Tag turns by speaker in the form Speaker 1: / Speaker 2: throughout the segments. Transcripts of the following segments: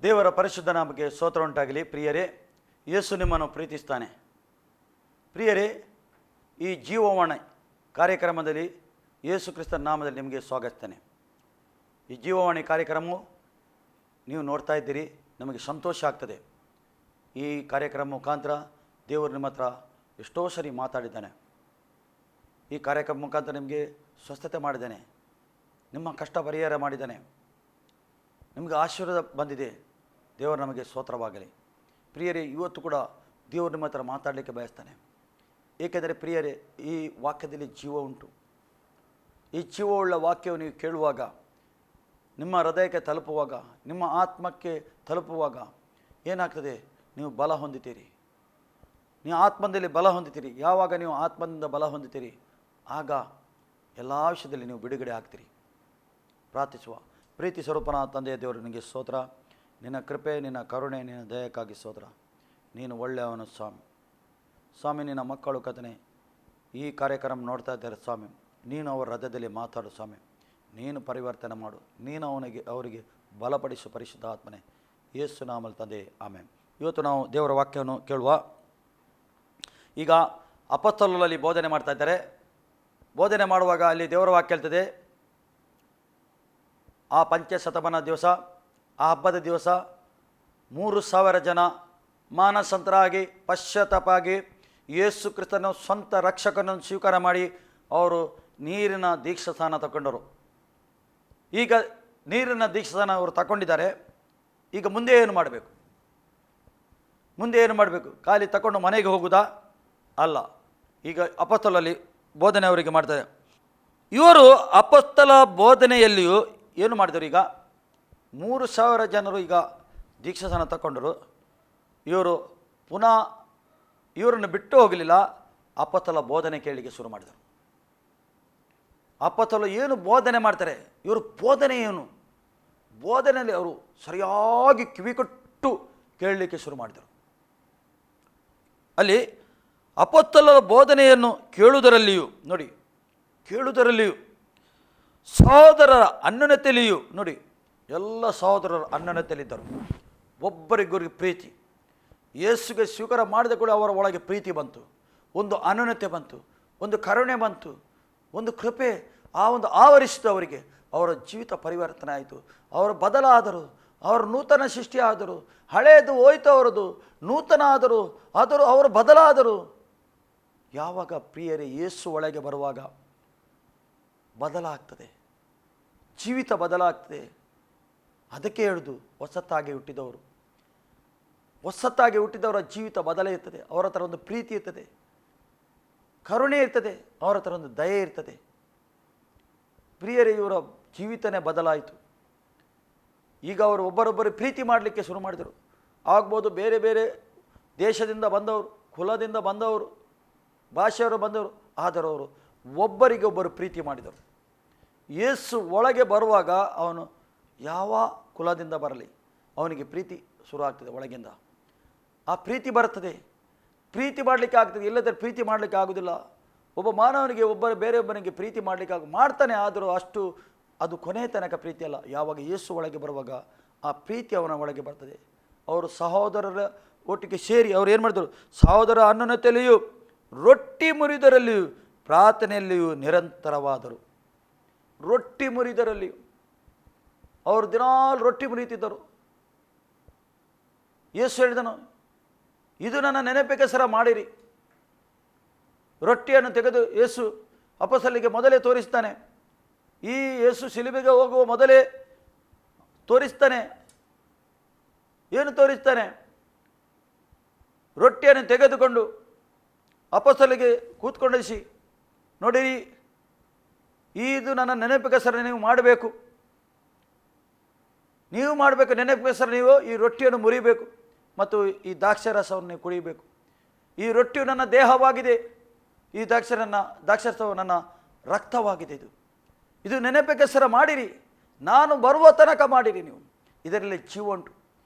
Speaker 1: ದೇವರ ಪರಿಶುದ್ಧ ನಾಮಕ್ಕೆ ಸ್ತೋತ್ರ ಉಂಟಾಗಲಿ. ಪ್ರಿಯರೇ, ಯೇಸು ನಿಮ್ಮನ್ನು ಪ್ರೀತಿಸ್ತಾನೆ. ಪ್ರಿಯರೇ, ಈ ಜೀವವಾಣಿ ಕಾರ್ಯಕ್ರಮದಲ್ಲಿ ಯೇಸು ಕ್ರಿಸ್ತನ ನಾಮದಲ್ಲಿ ನಿಮಗೆ ಸ್ವಾಗತಿಸ್ತೇನೆ. ಈ ಜೀವವಾಣಿ ಕಾರ್ಯಕ್ರಮವು ನೀವು ನೋಡ್ತಾ ಇದ್ದೀರಿ, ನಮಗೆ ಸಂತೋಷ ಆಗ್ತದೆ. ಈ ಕಾರ್ಯಕ್ರಮ ಮುಖಾಂತರ ದೇವರು ನಿಮ್ಮ ಹತ್ರ ಎಷ್ಟೋ ಸರಿ ಮಾತಾಡಿದ್ದಾನೆ. ಈ ಕಾರ್ಯಕ್ರಮ ಮುಖಾಂತರ ನಿಮಗೆ ಸ್ವಸ್ಥತೆ ಮಾಡಿದ್ದಾನೆ, ನಿಮ್ಮ ಕಷ್ಟ ಪರಿಹಾರ ಮಾಡಿದ್ದಾನೆ, ನಿಮಗೆ ಆಶೀರ್ವಾದ ಬಂದಿದೆ. ದೇವರು ನಮಗೆ ಸ್ತೋತ್ರವಾಗಲಿ. ಪ್ರಿಯರೇ, ಇವತ್ತು ಕೂಡ ದೇವರು ನಿಮ್ಮ ಹತ್ರ ಮಾತಾಡಲಿಕ್ಕೆ ಬಯಸ್ತಾನೆ. ಏಕೆಂದರೆ ಪ್ರಿಯರೇ, ಈ ವಾಕ್ಯದಲ್ಲಿ ಜೀವ ಉಂಟು. ಈ ಜೀವವುಳ್ಳ ವಾಕ್ಯವು ನೀವು ಕೇಳುವಾಗ, ನಿಮ್ಮ ಹೃದಯಕ್ಕೆ ತಲುಪುವಾಗ, ನಿಮ್ಮ ಆತ್ಮಕ್ಕೆ ತಲುಪುವಾಗ ಏನಾಗ್ತದೆ? ನೀವು ಬಲ ಹೊಂದುತ್ತೀರಿ. ನೀವು ಆತ್ಮದಲ್ಲಿ ಬಲ ಹೊಂದುತ್ತೀರಿ. ಯಾವಾಗ ನೀವು ಆತ್ಮದಿಂದ ಬಲ ಹೊಂದುತ್ತೀರಿ, ಆಗ ಎಲ್ಲ ವಿಷಯದಲ್ಲಿ ನೀವು ಬಿಡುಗಡೆ ಆಗ್ತೀರಿ. ಪ್ರಾರ್ಥಿಸುವ. ಪ್ರೀತಿ ಸ್ವರೂಪನ ತಂದೆಯ ದೇವರು, ನಿನಗೆ ಸ್ತೋತ್ರ. ನಿನ್ನ ಕೃಪೆ, ನಿನ್ನ ಕರುಣೆ, ನಿನ್ನ ದಯಕ್ಕಾಗಿ ಸ್ತೋತ್ರ. ನೀನು ಒಳ್ಳೆಯವನು ಸ್ವಾಮಿ. ಸ್ವಾಮಿ, ನಿನ್ನ ಮಕ್ಕಳು ಕಥನೆ ಈ ಕಾರ್ಯಕ್ರಮ ನೋಡ್ತಾ ಇದ್ದಾರೆ ಸ್ವಾಮಿ. ನೀನು ಅವರ ಹೃದಯದಲ್ಲಿ ಮಾತಾಡು ಸ್ವಾಮಿ. ನೀನು ಪರಿವರ್ತನೆ ಮಾಡು. ನೀನು ಅವರಿಗೆ ಬಲಪಡಿಸು ಪರಿಶುದ್ಧ ಆತ್ಮನೆ. ಯೇಸು ನಾಮದಲ್ಲಿ ತಂದೆ, ಆಮೇಲೆ. ಇವತ್ತು ನಾವು ದೇವರ ವಾಕ್ಯವನ್ನು ಕೇಳುವ. ಈಗ ಅಪೊಸ್ತಲರಲ್ಲಿ ಬೋಧನೆ ಮಾಡ್ತಾ ಇದ್ದಾರೆ. ಬೋಧನೆ ಮಾಡುವಾಗ ಅಲ್ಲಿ ದೇವರ ವಾಕ್ಯ ಹೇಳ್ತದೆ, ಆ ಪಂಚಶತಮಾನ ದಿವಸ, ಆ ಹಬ್ಬದ ದಿವಸ 3,000 ಜನ ಮಾನಸಂತರಾಗಿ ಪಶ್ಚಾತ್ತಾಪಾಗಿ ಯೇಸು ಕ್ರಿಸ್ತನ ಸ್ವಂತ ರಕ್ಷಕನನ್ನು ಸ್ವೀಕಾರ ಮಾಡಿ ಅವರು ನೀರಿನ ದೀಕ್ಷಾಸ್ನಾನ ತಗೊಂಡರು. ಈಗ ನೀರಿನ ದೀಕ್ಷಾಸ್ನಾನ ಅವರು ತಗೊಂಡಿದ್ದಾರೆ. ಈಗ ಮುಂದೆ ಏನು ಮಾಡಬೇಕು? ಮುಂದೆ ಏನು ಮಾಡಬೇಕು? ಖಾಲಿ ತಗೊಂಡು ಮನೆಗೆ ಹೋಗುವುದಾ? ಅಲ್ಲ. ಈಗ ಅಪೊಸ್ತಲರಲ್ಲಿ ಬೋಧನೆ ಅವರಿಗೆ ಮಾಡ್ತಾರೆ. ಇವರು ಅಪೊಸ್ತಲ ಬೋಧನೆಯಲ್ಲಿಯೂ ಏನು ಮಾಡಿದರು? ಈಗ 3,000 ಜನರು ಈಗ ದೀಕ್ಷಾಸ್ನಾನ ತಗೊಂಡರು. ಇವರು ಪುನಃ ಇವರನ್ನು ಬಿಟ್ಟು ಹೋಗಲಿಲ್ಲ. ಅಪೊಸ್ತಲ ಬೋಧನೆ ಕೇಳಲಿಕ್ಕೆ ಶುರು ಮಾಡಿದರು. ಅಪೊಸ್ತಲರು ಏನು ಬೋಧನೆ ಮಾಡ್ತಾರೆ, ಇವರು ಬೋಧನೆ ಏನು? ಬೋಧನೆಯಲ್ಲಿ ಅವರು ಸರಿಯಾಗಿ ಕಿವಿಕೊಟ್ಟು ಕೇಳಲಿಕ್ಕೆ ಶುರು ಮಾಡಿದರು. ಅಲ್ಲಿ ಅಪೊಸ್ತಲರ ಬೋಧನೆಯನ್ನು ಕೇಳುವುದರಲ್ಲಿಯೂ ನೋಡಿ, ಕೇಳುವುದರಲ್ಲಿಯೂ ಸಹೋದರರ ಅನ್ಯೋನ್ಯತೆಯಲ್ಲಿಯೂ ನೋಡಿ, ಎಲ್ಲ ಸಹೋದರರ ಅನ್ಯೋನ್ಯತೆಯಲ್ಲಿದ್ದರು. ಒಬ್ಬರಿಗೊಬ್ಬರಿಗೆ ಪ್ರೀತಿ. ಯೇಸುಗೆ ಸ್ವೀಕಾರ ಮಾಡಿದ ಕೂಡ ಅವರ ಒಳಗೆ ಪ್ರೀತಿ ಬಂತು, ಒಂದು ಅನ್ಯೋನ್ಯತೆ ಬಂತು, ಒಂದು ಕರುಣೆ ಬಂತು, ಒಂದು ಕೃಪೆ ಆ ಒಂದು ಆವರಿಸಿತು ಅವರಿಗೆ. ಅವರ ಜೀವಿತ ಪರಿವರ್ತನೆ ಆಯಿತು. ಅವರು ಬದಲಾದರು, ಅವರು ನೂತನ ಸೃಷ್ಟಿ ಆದರು. ಹಳೆಯದು ಹೋಯ್ತು, ಅವರದು ನೂತನ ಆದರು, ಅವರು ಬದಲಾದರು. ಯಾವಾಗ ಪ್ರಿಯರೇ ಯೇಸು ಒಳಗೆ ಬರುವಾಗ ಬದಲಾಗ್ತದೆ, ಜೀವಿತ ಬದಲಾಗ್ತದೆ. ಅದಕ್ಕೆ ಹೇಳುದು, ಹೊಸತಾಗಿ ಹುಟ್ಟಿದವರು, ಹೊಸತಾಗಿ ಹುಟ್ಟಿದವರ ಜೀವಿತ ಬದಲಾಗುತ್ತದೆ. ಅವರ ಹತ್ರ ಒಂದು ಪ್ರೀತಿ ಇರ್ತದೆ, ಕರುಣೆ ಇರ್ತದೆ, ಅವರ ಹತ್ರ ಒಂದು ದಯೆ ಇರ್ತದೆ. ಪ್ರಿಯರೇ, ಇವರ ಜೀವಿತನೇ ಬದಲಾಯಿತು. ಈಗ ಅವರು ಒಬ್ಬರೊಬ್ಬರು ಪ್ರೀತಿ ಮಾಡಲಿಕ್ಕೆ ಶುರು ಮಾಡಿದರು. ಆಗ್ಬೋದು ಬೇರೆ ಬೇರೆ ದೇಶದಿಂದ ಬಂದವರು, ಕುಲದಿಂದ ಬಂದವರು, ಭಾಷೆಯವರು ಬಂದವರು, ಆದರೆ ಅವರು ಒಬ್ಬರಿಗೊಬ್ಬರು ಪ್ರೀತಿ ಮಾಡಿದರು. ಯೇಸು ಒಳಗೆ ಬರುವಾಗ ಅವನು ಯಾವ ಕುಲದಿಂದ ಬರಲಿ, ಅವನಿಗೆ ಪ್ರೀತಿ ಶುರು ಆಗ್ತದೆ ಒಳಗಿಂದ. ಆ ಪ್ರೀತಿ ಬರ್ತದೆ, ಪ್ರೀತಿ ಮಾಡಲಿಕ್ಕೆ ಆಗ್ತದೆ. ಇಲ್ಲದ್ರೆ ಪ್ರೀತಿ ಮಾಡಲಿಕ್ಕೆ ಆಗೋದಿಲ್ಲ. ಒಬ್ಬ ಮಾನವನಿಗೆ ಬೇರೆಯೊಬ್ಬನಿಗೆ ಪ್ರೀತಿ ಮಾಡಲಿಕ್ಕೆ ಮಾಡ್ತಾನೆ, ಆದರೂ ಅಷ್ಟು ಅದು ಕೊನೆಯ ತನಕ ಪ್ರೀತಿ ಅಲ್ಲ. ಯಾವಾಗ ಯೇಸು ಒಳಗೆ ಬರುವಾಗ ಆ ಪ್ರೀತಿ ಅವನ ಒಳಗೆ ಬರ್ತದೆ. ಅವರು ಸಹೋದರರ ಒಟ್ಟಿಗೆ ಸೇರಿ ಅವರು ಏನು ಮಾಡಿದರು? ಸಹೋದರ ಅನ್ಯೋನ್ಯತೆಯಲ್ಲಿಯೂ ರೊಟ್ಟಿ ಮುರಿದರಲ್ಲಿಯೂ ಪ್ರಾರ್ಥನೆಯಲ್ಲಿಯೂ ನಿರಂತರವಾದರು. ರೊಟ್ಟಿ ಮುರಿದರಲ್ಲಿಯೂ ಅವರು ದಿನಾಲು ರೊಟ್ಟಿ ಮುರಿಯುತ್ತಿದ್ದರು. ಯೇಸು ಹೇಳಿದನು, ಇದು ನನ್ನ ನೆನಪಿಗೋಸ್ಕರ ಮಾಡಿರಿ. ರೊಟ್ಟಿಯನ್ನು ತೆಗೆದು ಯೇಸು ಅಪೊಸ್ತಲರಿಗೆ ಮೊದಲೇ ತೋರಿಸ್ತಾನೆ. ಈ ಯೇಸು ಶಿಲುಬೆಗೆ ಹೋಗುವ ಮೊದಲೇ ತೋರಿಸ್ತಾನೆ. ಏನು ತೋರಿಸ್ತಾನೆ? ರೊಟ್ಟಿಯನ್ನು ತೆಗೆದುಕೊಂಡು ಅಪೊಸ್ತಲರಿಗೆ ಕೂತ್ಕೊಂಡಿಸಿ, ನೋಡಿರಿ, ಇದು ನನ್ನ ನೆನಪಿಗೋಸ್ಕರ ನೀವು ಮಾಡಬೇಕು. ನೀವು ಮಾಡಬೇಕು, ನೆನಪಿಗೋಸ್ಕರ ನೀವು ಈ ರೊಟ್ಟಿಯನ್ನು ಮುರಿಬೇಕು ಮತ್ತು ಈ ದ್ರಾಕ್ಷಾರಸವನ್ನು ನೀವು ಕುಡಿಯಬೇಕು. ಈ ರೊಟ್ಟಿಯು ನನ್ನ ದೇಹವಾಗಿದೆ, ಈ ದ್ರಾಕ್ಷಾರಸವು ನನ್ನ ರಕ್ತವಾಗಿದೆ. ಇದು ನೆನಪಿಗೋಸ್ಕರ ಮಾಡಿರಿ, ನಾನು ಬರುವ ತನಕ ಮಾಡಿರಿ. ನೀವು ಇದರಲ್ಲಿ ಜೀವ ಉಂಟು.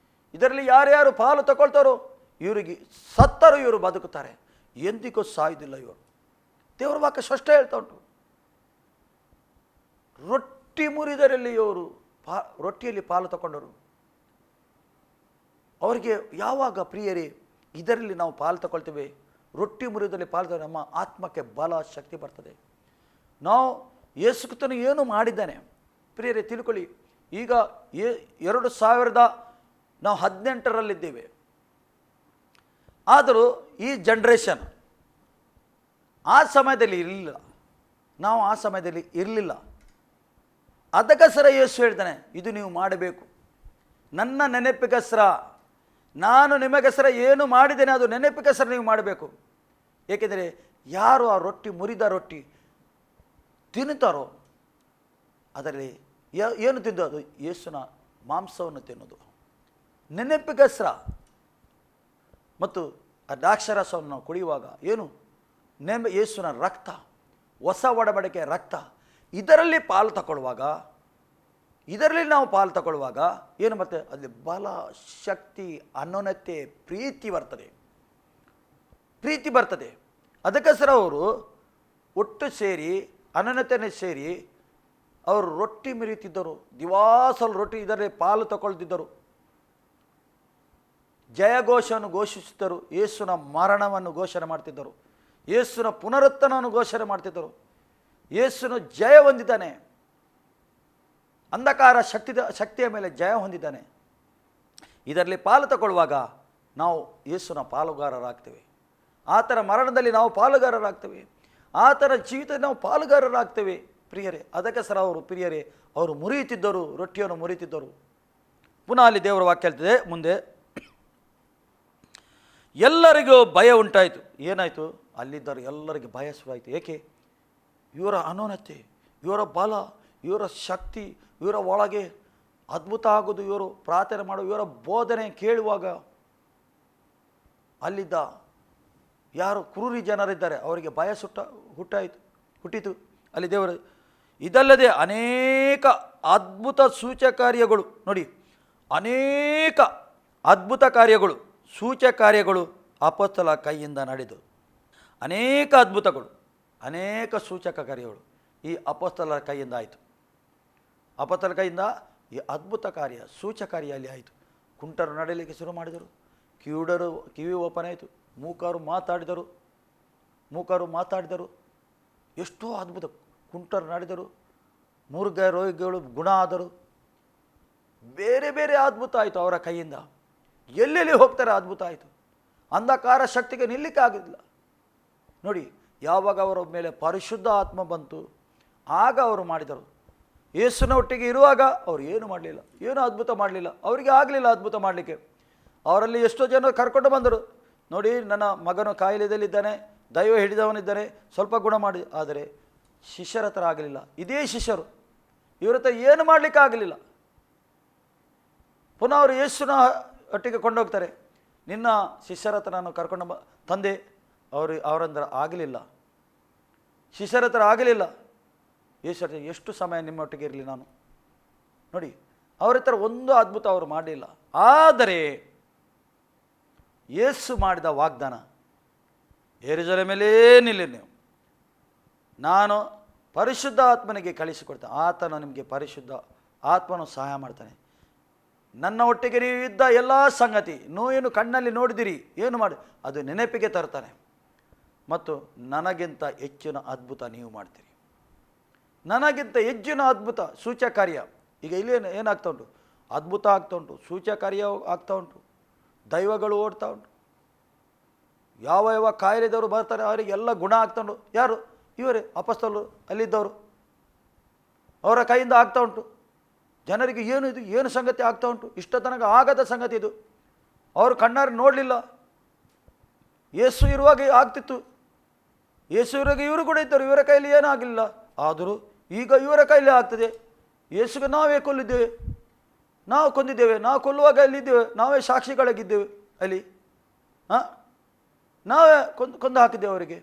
Speaker 1: ಇದರಲ್ಲಿ ಯಾರ್ಯಾರು ಪಾಲು ತಗೊಳ್ತಾರೋ ಇವರಿಗೆ ಸತ್ತರೂ ಇವರು ಬದುಕುತ್ತಾರೆ, ಎಂದಿಗೂ ಸಾಯುವುದಿಲ್ಲ ಇವರು. ದೇವರ ವಾಕ್ಯ ಸ್ಪಷ್ಟ ಹೇಳ್ತಾ ಉಂಟು. ರೊಟ್ಟಿ ಮುರಿದರಲ್ಲಿ ಇವರು ರೊಟ್ಟಿಯಲ್ಲಿ ಪಾಲು ತಗೊಂಡರು. ಅವರಿಗೆ ಯಾವಾಗ ಪ್ರಿಯರೇ ಇದರಲ್ಲಿ ನಾವು ಪಾಲು ತಗೊಳ್ತೇವೆ, ರೊಟ್ಟಿ ಮುರಿಯೋದಲ್ಲಿ ಪಾಲು ನಮ್ಮ ಆತ್ಮಕ್ಕೆ ಬಲ ಶಕ್ತಿ ಬರ್ತದೆ. ನಾವು ಯೇಸು ಕ್ರಿಸ್ತನು ಏನು ಮಾಡಿದ್ದಾನೆ ಪ್ರಿಯರೇ ತಿಳ್ಕೊಳ್ಳಿ. ಈಗ 2018 ಆದರೂ ಈ ಜನ್ರೇಷನ್ ಆ ಸಮಯದಲ್ಲಿ ಇರಲಿಲ್ಲ, ನಾವು ಆ ಸಮಯದಲ್ಲಿ ಇರಲಿಲ್ಲ. ಅದಕ್ಕೋಸ್ಕರ ಯೇಸು ಹೇಳ್ತಾನೆ, ಇದು ನೀವು ಮಾಡಬೇಕು ನನ್ನ ನೆನಪಿಗೋಸ್ಕರ. ನಾನು ನಿಮಗೋಸ್ಕರ ಏನು ಮಾಡಿದ್ದೇನೆ ಅದು ನೆನಪಿಗೋಸ್ಕರ ನೀವು ಮಾಡಬೇಕು. ಏಕೆಂದರೆ ಯಾರು ಆ ರೊಟ್ಟಿ ಮುರಿದ ರೊಟ್ಟಿ ತಿನ್ನುತ್ತಾರೋ ಅದರಲ್ಲಿ ಏನು ತಿಂದು ಅದು ಯೇಸುನ ಮಾಂಸವನ್ನು ತಿನ್ನೋದು ನೆನಪಿಗೋಸ್ಕರ. ಮತ್ತು ಆ ದ್ರಾಕ್ಷಾರಸವನ್ನು ಕುಡಿಯುವಾಗ ಏನು ಯೇಸುನ ರಕ್ತ, ಹೊಸ ಒಡಂಬಡಿಕೆಯ ರಕ್ತ, ಇದರಲ್ಲಿ ಪಾಲು ತಗೊಳ್ಳುವಾಗ, ಇದರಲ್ಲಿ ನಾವು ಪಾಲು ತಗೊಳ್ಳುವಾಗ ಏನು ಬರ್ತದೆ, ಅಲ್ಲಿ ಬಲ, ಶಕ್ತಿ, ಅನ್ಯೋನ್ಯತೆ, ಪ್ರೀತಿ ಬರ್ತದೆ. ಅದಕ್ಕೋಸ್ಕರ ಅವರು ಒಟ್ಟು ಸೇರಿ ಅನ್ಯೋನ್ಯತೆಯನ್ನು ಸೇರಿ ಅವರು ರೊಟ್ಟಿ ಮೆರೀತಿದ್ದರು, ದಿವಾಸಲು ರೊಟ್ಟಿ ಇದರಲ್ಲಿ ಪಾಲು ತಗೊಳ್ತಿದ್ದರು, ಜಯಘೋಷವನ್ನು ಘೋಷಿಸಿದ್ದರು, ಯೇಸುನ ಮರಣವನ್ನು ಘೋಷಣೆ ಮಾಡ್ತಿದ್ದರು, ಯೇಸುನ ಪುನರುತ್ಥಾನವನ್ನು ಘೋಷಣೆ ಮಾಡ್ತಿದ್ದರು. ಯೇಸುನು ಜಯ ಹೊಂದಿದ್ದಾನೆ, ಅಂಧಕಾರ ಶಕ್ತಿಯ ಮೇಲೆ ಜಯ ಹೊಂದಿದ್ದಾನೆ. ಇದರಲ್ಲಿ ಪಾಲು ತಗೊಳ್ಳುವಾಗ ನಾವು ಯೇಸುನ ಪಾಲುಗಾರರಾಗ್ತೇವೆ. ಆತನ ಮರಣದಲ್ಲಿ ನಾವು ಪಾಲುಗಾರರಾಗ್ತೇವೆ, ಆತನ ಜೀವಿತದಲ್ಲಿ ನಾವು ಪಾಲುಗಾರರಾಗ್ತೇವೆ ಪ್ರಿಯರೇ. ಅದಕ್ಕೋಸ್ಕರ ಅವರು ಪ್ರಿಯರೇ ಅವರು ಮುರಿಯುತ್ತಿದ್ದರು, ರೊಟ್ಟಿಯನ್ನು ಮುರಿಯುತ್ತಿದ್ದರು. ಪುನಃ ಅಲ್ಲಿ ದೇವರ ವಾಕ್ಯ ಹೇಳ್ತದೆ ಮುಂದೆ, ಎಲ್ಲರಿಗೂ ಭಯ ಉಂಟಾಯಿತು. ಏನಾಯಿತು, ಅಲ್ಲಿದ್ದರು ಎಲ್ಲರಿಗೆ ಭಯ ಶುರುವಾಯಿತು. ಏಕೆ, ಇವರ ಅನ್ಯೋನ್ಯತೆ, ಇವರ ಬಲ, ಇವರ ಶಕ್ತಿ, ಇವರ ಒಳಗೆ ಅದ್ಭುತ ಆಗೋದು, ಇವರು ಪ್ರಾರ್ಥನೆ ಮಾಡೋದು, ಇವರ ಬೋಧನೆ ಕೇಳುವಾಗ ಅಲ್ಲಿದ್ದ ಯಾರು ಕ್ರೂರಿ ಜನರಿದ್ದಾರೆ ಅವರಿಗೆ ಭಯ ಹುಟ್ಟಿತು. ಅಲ್ಲಿ ದೇವರು ಇದಲ್ಲದೆ ಅನೇಕ ಅದ್ಭುತ ಸೂಚಕಾರ್ಯಗಳು, ನೋಡಿ ಅನೇಕ ಅದ್ಭುತ ಕಾರ್ಯಗಳು, ಸೂಚಕಾರ್ಯಗಳು ಅಪೊಸ್ತಲರ ಕೈಯಿಂದ ನಡೆದು, ಅನೇಕ ಅದ್ಭುತಗಳು, ಅನೇಕ ಸೂಚಕ ಕಾರ್ಯಗಳು ಈ ಅಪೊಸ್ತಲರ ಕೈಯಿಂದ ಆಯಿತು. ಅಪೊಸ್ತಲರ ಕೈಯಿಂದ ಈ ಅದ್ಭುತ ಕಾರ್ಯ, ಸೂಚಕಾರ್ಯ ಅಲ್ಲಿ ಆಯಿತು. ಕುಂಟರು ನಡೆಯಲಿಕ್ಕೆ ಶುರು ಮಾಡಿದರು, ಕಿವಿ ಓಪನ್ ಆಯಿತು, ಮೂಕರು ಮಾತಾಡಿದರು. ಎಷ್ಟೋ ಅದ್ಭುತ, ಕುಂಟರು ನಡೆದರು, ಮೂರ್ಗ ರೋಗಿಗಳು ಗುಣ ಆದರು, ಬೇರೆ ಬೇರೆ ಅದ್ಭುತ ಆಯಿತು ಅವರ ಕೈಯಿಂದ. ಎಲ್ಲೆಲ್ಲಿ ಹೋಗ್ತಾರೆ ಅದ್ಭುತ ಆಯಿತು. ಅಂಧಕಾರ ಶಕ್ತಿಗೆ ನಿಲ್ಲಕ್ಕೆ ಆಗಲಿಲ್ಲ. ನೋಡಿ, ಯಾವಾಗ ಅವರ ಮೇಲೆ ಪರಿಶುದ್ಧ ಆತ್ಮ ಬಂತು ಆಗ ಅವರು ಮಾಡಿದರು. ಯೇಸುನ ಒಟ್ಟಿಗೆ ಇರುವಾಗ ಅವರು ಏನು ಮಾಡಲಿಲ್ಲ, ಏನು ಅದ್ಭುತ ಮಾಡಲಿಲ್ಲ, ಅವರಿಗೆ ಆಗಲಿಲ್ಲ ಅದ್ಭುತ ಮಾಡಲಿಕ್ಕೆ. ಅವರಲ್ಲಿ ಎಷ್ಟೋ ಜನ ಕರ್ಕೊಂಡು ಬಂದರು. ನೋಡಿ, ನನ್ನ ಮಗನು ಕಾಯಿಲೆದಲ್ಲಿದ್ದಾನೆ, ದೈವ ಹಿಡಿದವನಿದ್ದಾನೆ, ಸ್ವಲ್ಪ ಗುಣ ಮಾಡಿ. ಆದರೆ ಶಿಷ್ಯರ ಹತ್ರ ಆಗಲಿಲ್ಲ. ಇದೇ ಶಿಷ್ಯರು ಇವರ ಹತ್ರ ಏನು ಮಾಡಲಿಕ್ಕೆ ಆಗಲಿಲ್ಲ. ಪುನಃ ಅವರು ಯೇಸುನ ಒಟ್ಟಿಗೆ ಕೊಂಡೋಗ್ತಾರೆ. ನಿನ್ನ ಶಿಷ್ಯರ ಹತ್ರ ನಾನು ಕರ್ಕೊಂಡು ತಂದೆ, ಅವರಂದ್ರೆ ಆಗಲಿಲ್ಲ, ಶಿಷ್ಯರ ಹತ್ರ ಆಗಲಿಲ್ಲ. ಯೇಸು ಎಷ್ಟು ಸಮಯ ನಿಮ್ಮೊಟ್ಟಿಗೆ ಇರಲಿ ನಾನು. ನೋಡಿ, ಅವ್ರ ಹತ್ರ ಒಂದು ಅದ್ಭುತ ಅವರು ಮಾಡಲಿಲ್ಲ. ಆದರೆ ಯೇಸು ಮಾಡಿದ ವಾಗ್ದಾನ, ಯೆರೂಸಲೇಮಲ್ಲೇ ನಿಲ್ಲಿ ನೀವು, ನಾನು ಪರಿಶುದ್ಧ ಆತ್ಮನಿಗೆ ಕಳಿಸಿಕೊಡ್ತೇನೆ, ಆತನು ನಿಮಗೆ ಪರಿಶುದ್ಧ ಆತ್ಮನು ಸಹಾಯ ಮಾಡ್ತಾನೆ. ನನ್ನ ಒಟ್ಟಿಗೆ ನೀವು ಇದ್ದ ಎಲ್ಲ ಸಂಗತಿ ಏನು ಕಣ್ಣಲ್ಲಿ ನೋಡಿದಿರಿ, ಏನು ಮಾಡಿ ಅದು ನೆನಪಿಗೆ ತರ್ತಾನೆ. ಮತ್ತು ನನಗಿಂತ ಹೆಚ್ಚಿನ ಅದ್ಭುತ ನೀವು ಮಾಡ್ತೀರಿ, ನನಗಿಂತ ಹೆಚ್ಚಿನ ಅದ್ಭುತ ಸೂಚಕಾರ್ಯ. ಈಗ ಇಲ್ಲಿ ಏನಾಗ್ತಾ ಉಂಟು, ಅದ್ಭುತ ಆಗ್ತಾ ಉಂಟು, ಸೂಚಕಾರ್ಯ ಆಗ್ತಾ ಉಂಟು, ದೈವಗಳು ಓಡ್ತಾ ಉಂಟು. ಯಾವ ಕಾಯಿಲೆದವರು ಬರ್ತಾರೆ ಅವರಿಗೆಲ್ಲ ಗುಣ ಆಗ್ತಾ ಉಂಟು. ಯಾರು? ಇವರೇ ಅಪೊಸ್ತಲರು, ಅಲ್ಲಿದ್ದವರು, ಅವರ ಕೈಯಿಂದ ಆಗ್ತಾ ಉಂಟು. ಜನರಿಗೆ ಏನು ಇದು, ಏನು ಸಂಗತಿ ಆಗ್ತಾ ಉಂಟು, ಇಷ್ಟ ತನಕ ಆಗದ ಸಂಗತಿ ಇದು. ಅವರು ಕಣ್ಣಾರೆ ನೋಡಲಿಲ್ಲ. ಯೇಸು ಇರುವಾಗ ಆಗ್ತಿತ್ತು, ಯೇಸು ಇರುವಾಗ ಇವರು ಕೂಡ ಇದ್ದರು, ಇವರ ಕೈಯಲ್ಲಿ ಏನೂ ಆಗಲಿಲ್ಲ. ಆದರೂ ಈಗ ಇವರ ಕೈಲಿ ಆಗ್ತದೆ. ಯೇಸುಗೆ ನಾವೇ ಕೊಲ್ಲಿದ್ದೇವೆ, ನಾವು ಕೊಂದಿದ್ದೇವೆ, ನಾವು ಕೊಲ್ಲುವಾಗ ಅಲ್ಲಿದ್ದೇವೆ, ನಾವೇ ಸಾಕ್ಷಿಗಳಾಗಿದ್ದೇವೆ. ಅಲ್ಲಿ ನಾವೇ ಕೊಂದು ಹಾಕಿದ್ದೇವೆ ಅವರಿಗೆ,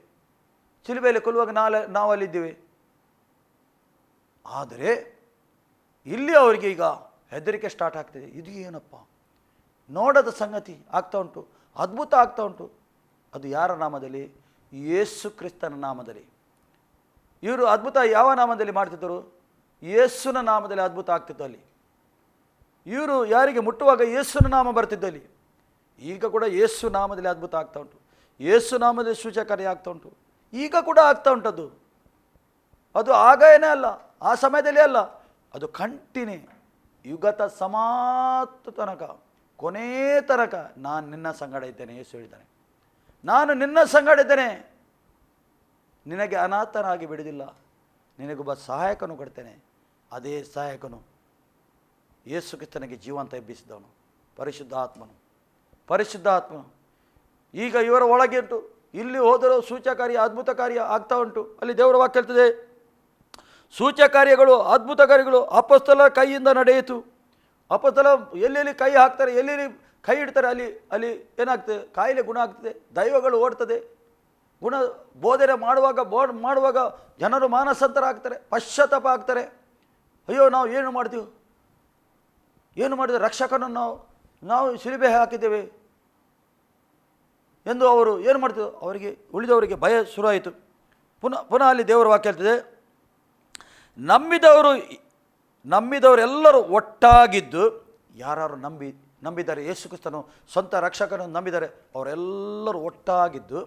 Speaker 1: ಶಿಲುಬೆಯಲ್ಲಿ ಕೊಲ್ಲುವಾಗ ನಾವು ಅಲ್ಲಿದ್ದೇವೆ. ಆದರೆ ಇಲ್ಲಿ ಅವರಿಗೆ ಈಗ ಹೆದರಿಕೆ ಸ್ಟಾರ್ಟ್ ಆಗ್ತಿದೆ. ಇದು ಏನಪ್ಪ, ನೋಡದ ಸಂಗತಿ ಆಗ್ತಾ ಉಂಟು, ಅದ್ಭುತ ಆಗ್ತಾ ಉಂಟು. ಅದು ಯಾರ ನಾಮದಲ್ಲಿ? ಯೇಸು ಕ್ರಿಸ್ತನ ನಾಮದಲ್ಲಿ. ಇವರು ಅದ್ಭುತ ಯಾವ ನಾಮದಲ್ಲಿ ಮಾಡ್ತಿದ್ದರು? ಯೇಸುನ ನಾಮದಲ್ಲಿ ಅದ್ಭುತ ಆಗ್ತಿತ್ತು. ಅಲ್ಲಿ ಇವರು ಯಾರಿಗೆ ಮುಟ್ಟುವಾಗ ಯೇಸುನ ನಾಮ ಬರ್ತಿದ್ದಲ್ಲಿ, ಈಗ ಕೂಡ ಯೇಸು ನಾಮದಲ್ಲಿ ಅದ್ಭುತ ಆಗ್ತಾ ಉಂಟು, ಯೇಸು ನಾಮದಲ್ಲಿ ಸೂಚಕರ್ಯ ಆಗ್ತಾ ಉಂಟು, ಈಗ ಕೂಡ ಆಗ್ತಾ ಉಂಟದು. ಅದು ಆಗ ಏನೇ ಅಲ್ಲ, ಆ ಸಮಯದಲ್ಲಿ ಅಲ್ಲ, ಅದು ಕಂಟಿನ್ಯೂ ಯುಗತ ಸಮಾಪ್ತ ತನಕ, ಕೊನೇ ತನಕ ನಾನು ನಿನ್ನ ಸಂಗಡ ಇದ್ದೇನೆ. ಯೇಸು ಹೇಳಿದ್ದಾನೆ, ನಾನು ನಿನ್ನ ಸಂಗಡ ಇದ್ದೇನೆ, ನಿನಗೆ ಅನಾಥನಾಗಿ ಬಿಡುವುದಿಲ್ಲ, ನಿನಗೊಬ್ಬ ಸಹಾಯಕನು ಕೊಡ್ತೇನೆ. ಅದೇ ಸಹಾಯಕನು ಯೇಸು ಕ್ರಿಸ್ತನಿಗೆ ಜೀವಂತ ಎಬ್ಬಿಸಿದವನು ಪರಿಶುದ್ಧಾತ್ಮನು. ಪರಿಶುದ್ಧಾತ್ಮನು ಈಗ ಇವರ ಒಳಗೆ ಉಂಟು. ಇಲ್ಲಿ ಹೋದರೂ ಸೂಚಕಾರ್ಯ ಅದ್ಭುತ ಕಾರ್ಯ ಆಗ್ತಾ ಉಂಟು. ಅಲ್ಲಿ ದೇವರ ವಾಕ್ಯ ಹೇಳ್ತದೆ, ಸೂಚಕ ಕಾರ್ಯಗಳು ಅದ್ಭುತ ಕಾರ್ಯಗಳು ಅಪೊಸ್ತಲರ ಕೈಯಿಂದ ನಡೆಯಿತು. ಅಪೊಸ್ತಲ ಎಲ್ಲೆಲ್ಲಿ ಕೈ ಹಾಕ್ತಾರೆ, ಎಲ್ಲೆಲ್ಲಿ ಕೈ ಇಡ್ತಾರೆ, ಅಲ್ಲಿ ಅಲ್ಲಿ ಏನಾಗ್ತದೆ, ಕಾಯಿಲೆ ಗುಣ ಆಗ್ತದೆ, ದೈವಗಳು ಓಡ್ತದೆ. ಗುಣ ಬೋಧನೆ ಮಾಡುವಾಗ ಜನರು ಮಾನಸಾಂತರ ಪಶ್ಚಾತ್ತಾಪ ಆಗ್ತಾರೆ. ಅಯ್ಯೋ ನಾವು ಏನು ಮಾಡಿದೆವು ರಕ್ಷಕನನ್ನು ನಾವು ಶಿಲುಬೆ ಹಾಕಿದ್ದೇವೆ ಎಂದು ಅವರು ಏನು ಮಾಡ್ತಿದ್ರು, ಅವರಿಗೆ ಉಳಿದವರಿಗೆ ಭಯ ಶುರುವಾಯಿತು. ಪುನಃ ಅಲ್ಲಿ ದೇವರ ವಾಕ್ಯ ಹೇಳ್ತದೆ, ನಂಬಿದವರೆಲ್ಲರೂ ಒಟ್ಟಾಗಿದ್ದು, ಯಾರು ನಂಬಿದ್ದಾರೆ ಯೇಸು ಕ್ರಿಸ್ತನು ಸ್ವಂತ ರಕ್ಷಕನನ್ನು ನಂಬಿದ್ದಾರೆ, ಅವರೆಲ್ಲರೂ ಒಟ್ಟಾಗಿದ್ದು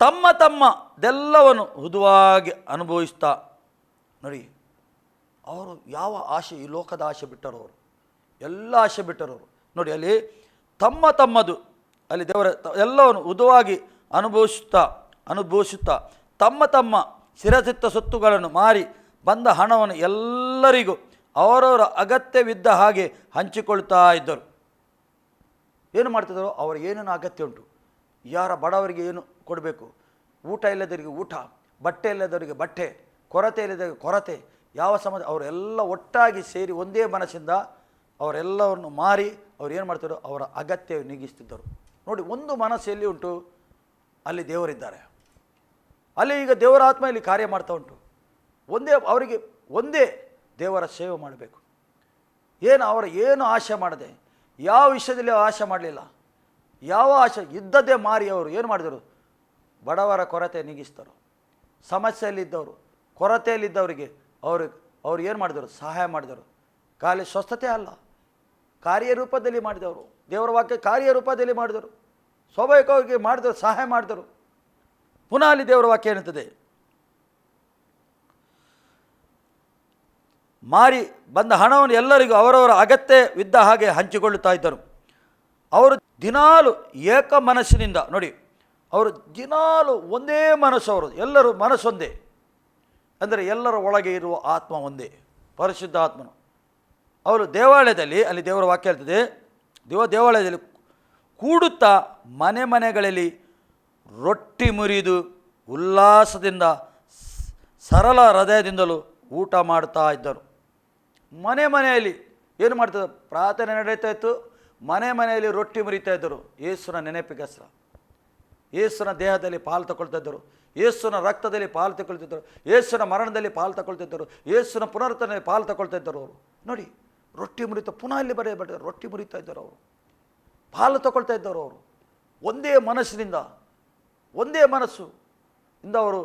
Speaker 1: ತಮ್ಮದೆಲ್ಲವನ್ನು ಹುದುವಾಗಿ ಅನುಭವಿಸ್ತಾ. ನೋಡಿ, ಅವರು ಯಾವ ಆಸೆ, ಈ ಲೋಕದ ಆಸೆ ಬಿಟ್ಟರವರು, ಎಲ್ಲ ಆಸೆ ಬಿಟ್ಟರವರು. ನೋಡಿ ಅಲ್ಲಿ ತಮ್ಮದು ಅಲ್ಲಿ ದೇವರ ಎಲ್ಲವನ್ನು ಹುದುವಾಗಿ ಅನುಭವಿಸುತ್ತಾ ತಮ್ಮ ಸ್ಥಿರಚಿತ್ತ ಸೊತ್ತುಗಳನ್ನು ಮಾರಿ ಬಂದ ಹಣವನ್ನು ಎಲ್ಲರಿಗೂ ಅವರವರ ಅಗತ್ಯವಿದ್ದ ಹಾಗೆ ಹಂಚಿಕೊಳ್ತಾ ಇದ್ದರು. ಏನು ಮಾಡ್ತಿದ್ದರು, ಅವ್ರಿಗೆ ಏನೇನು ಅಗತ್ಯ ಉಂಟು, ಯಾರ ಬಡವರಿಗೆ ಏನು ಕೊಡಬೇಕು, ಊಟ ಇಲ್ಲದವರಿಗೆ ಊಟ, ಬಟ್ಟೆ ಇಲ್ಲದವರಿಗೆ ಬಟ್ಟೆ, ಕೊರತೆ ಇಲ್ಲದವರಿಗೆ ಕೊರತೆ, ಯಾವ ಸಮಯ ಅವರೆಲ್ಲ ಒಟ್ಟಾಗಿ ಸೇರಿ ಒಂದೇ ಮನಸ್ಸಿಂದ ಅವರೆಲ್ಲವನ್ನು ಮಾರಿ ಅವ್ರು ಏನು ಮಾಡ್ತಿದ್ರು, ಅವರ ಅಗತ್ಯ ನೀಗಿಸ್ತಿದ್ದರು. ನೋಡಿ, ಒಂದು ಮನಸ್ಸು ಎಲ್ಲಿ ಉಂಟು, ಅಲ್ಲಿ ದೇವರಿದ್ದಾರೆ. ಅಲ್ಲಿ ಈಗ ದೇವರ ಆತ್ಮ ಇಲ್ಲಿ ಕಾರ್ಯ ಮಾಡ್ತಾ ಉಂಟು. ಅವರಿಗೆ ಒಂದೇ ದೇವರ ಸೇವೆ ಮಾಡಬೇಕು. ಏನು ಆಶೆ ಮಾಡದೆ, ಯಾವ ವಿಷಯದಲ್ಲಿ ಆಶೆ ಮಾಡಲಿಲ್ಲ, ಯಾವ ಆಶೆ ಇದ್ದದ್ದೇ ಮಾರಿ ಅವರು ಏನು ಮಾಡಿದರು, ಬಡವರ ಕೊರತೆ ನೀಗಿಸ್ತಾರೆ. ಸಮಸ್ಯೆಯಲ್ಲಿದ್ದವರು, ಕೊರತೆಯಲ್ಲಿದ್ದವರಿಗೆ ಅವರು ಏನು ಮಾಡಿದರು, ಸಹಾಯ ಮಾಡಿದರು. ಖಾಲಿ ಸ್ವಸ್ಥತೆ ಅಲ್ಲ, ಕಾರ್ಯರೂಪದಲ್ಲಿ ಮಾಡಿದವರು. ದೇವರ ವಾಕ್ಯ ಕಾರ್ಯರೂಪದಲ್ಲಿ ಮಾಡಿದರು, ಸ್ವಾಭಾವಿಕವಾಗಿ ಮಾಡಿದರು, ಸಹಾಯ ಮಾಡಿದರು. ಪುನಃ ಅಲ್ಲಿ ದೇವರ ವಾಕ್ಯ ಏನುತ್ತದೆ, ಮಾರಿ ಬಂದ ಹಣವನ್ನು ಎಲ್ಲರಿಗೂ ಅವರವರ ಅಗತ್ಯವಿದ್ದ ಹಾಗೆ ಹಂಚಿಕೊಳ್ಳುತ್ತಾ ಇದ್ದರು. ಅವರು ದಿನಾಲು ಏಕ ಮನಸ್ಸಿನಿಂದ, ನೋಡಿ ಅವರು ದಿನಾಲು ಒಂದೇ ಮನಸ್ಸು, ಅವರು ಎಲ್ಲರೂ ಮನಸ್ಸೊಂದೇ, ಅಂದರೆ ಎಲ್ಲರ ಒಳಗೆ ಇರುವ ಆತ್ಮ ಒಂದೇ, ಪರಿಶುದ್ಧ ಆತ್ಮನು. ಅವರು ದೇವಾಲಯದಲ್ಲಿ, ಅಲ್ಲಿ ದೇವರ ವಾಕ್ಯ ಹೇಳ್ತದೆ, ದೇವಾಲಯದಲ್ಲಿ ಕೂಡುತ್ತಾ ಮನೆಗಳಲ್ಲಿ ರೊಟ್ಟಿ ಮುರಿದು ಉಲ್ಲಾಸದಿಂದ ಸರಳ ಹೃದಯದಿಂದಲೂ ಊಟ ಮಾಡ್ತಾ ಇದ್ದರು. ಮನೆಯಲ್ಲಿ ಏನು ಮಾಡ್ತಿದ್ದರು, ಪ್ರಾರ್ಥನೆ ನಡೀತಾ ಇತ್ತು, ಮನೆಯಲ್ಲಿ ರೊಟ್ಟಿ ಮುರಿತಾ ಇದ್ದರು. ಯೇಸುನ ನೆನಪಿಗೋಸ್ಕರ, ಯೇಸುನ ದೇಹದಲ್ಲಿ ಪಾಲು ತಗೊಳ್ತಾ ಇದ್ದರು, ಯೇಸುನ ರಕ್ತದಲ್ಲಿ ಪಾಲು ತಗೊಳ್ತಿದ್ದರು, ಯೇಸುನ ಮರಣದಲ್ಲಿ ಪಾಲು ತಗೊಳ್ತಿದ್ದರು, ಯೇಸುನ ಪುನರುತ್ಥಾನದಲ್ಲಿ ಪಾಲು ತಗೊಳ್ತಾ ಇದ್ದರು. ಅವರು ನೋಡಿ, ರೊಟ್ಟಿ ಮುರಿತಾ, ಪುನಃ ಇಲ್ಲಿ ಬರೆಯಬಾರ್ದು, ರೊಟ್ಟಿ ಮುರಿತಾ ಇದ್ದರು, ಅವರು ಪಾಲು ತಗೊಳ್ತಾ ಇದ್ದರು. ಅವರು ಒಂದೇ ಮನಸ್ಸಿನಿಂದ, ಒಂದೇ ಮನಸ್ಸು ಇಂದ ಅವರು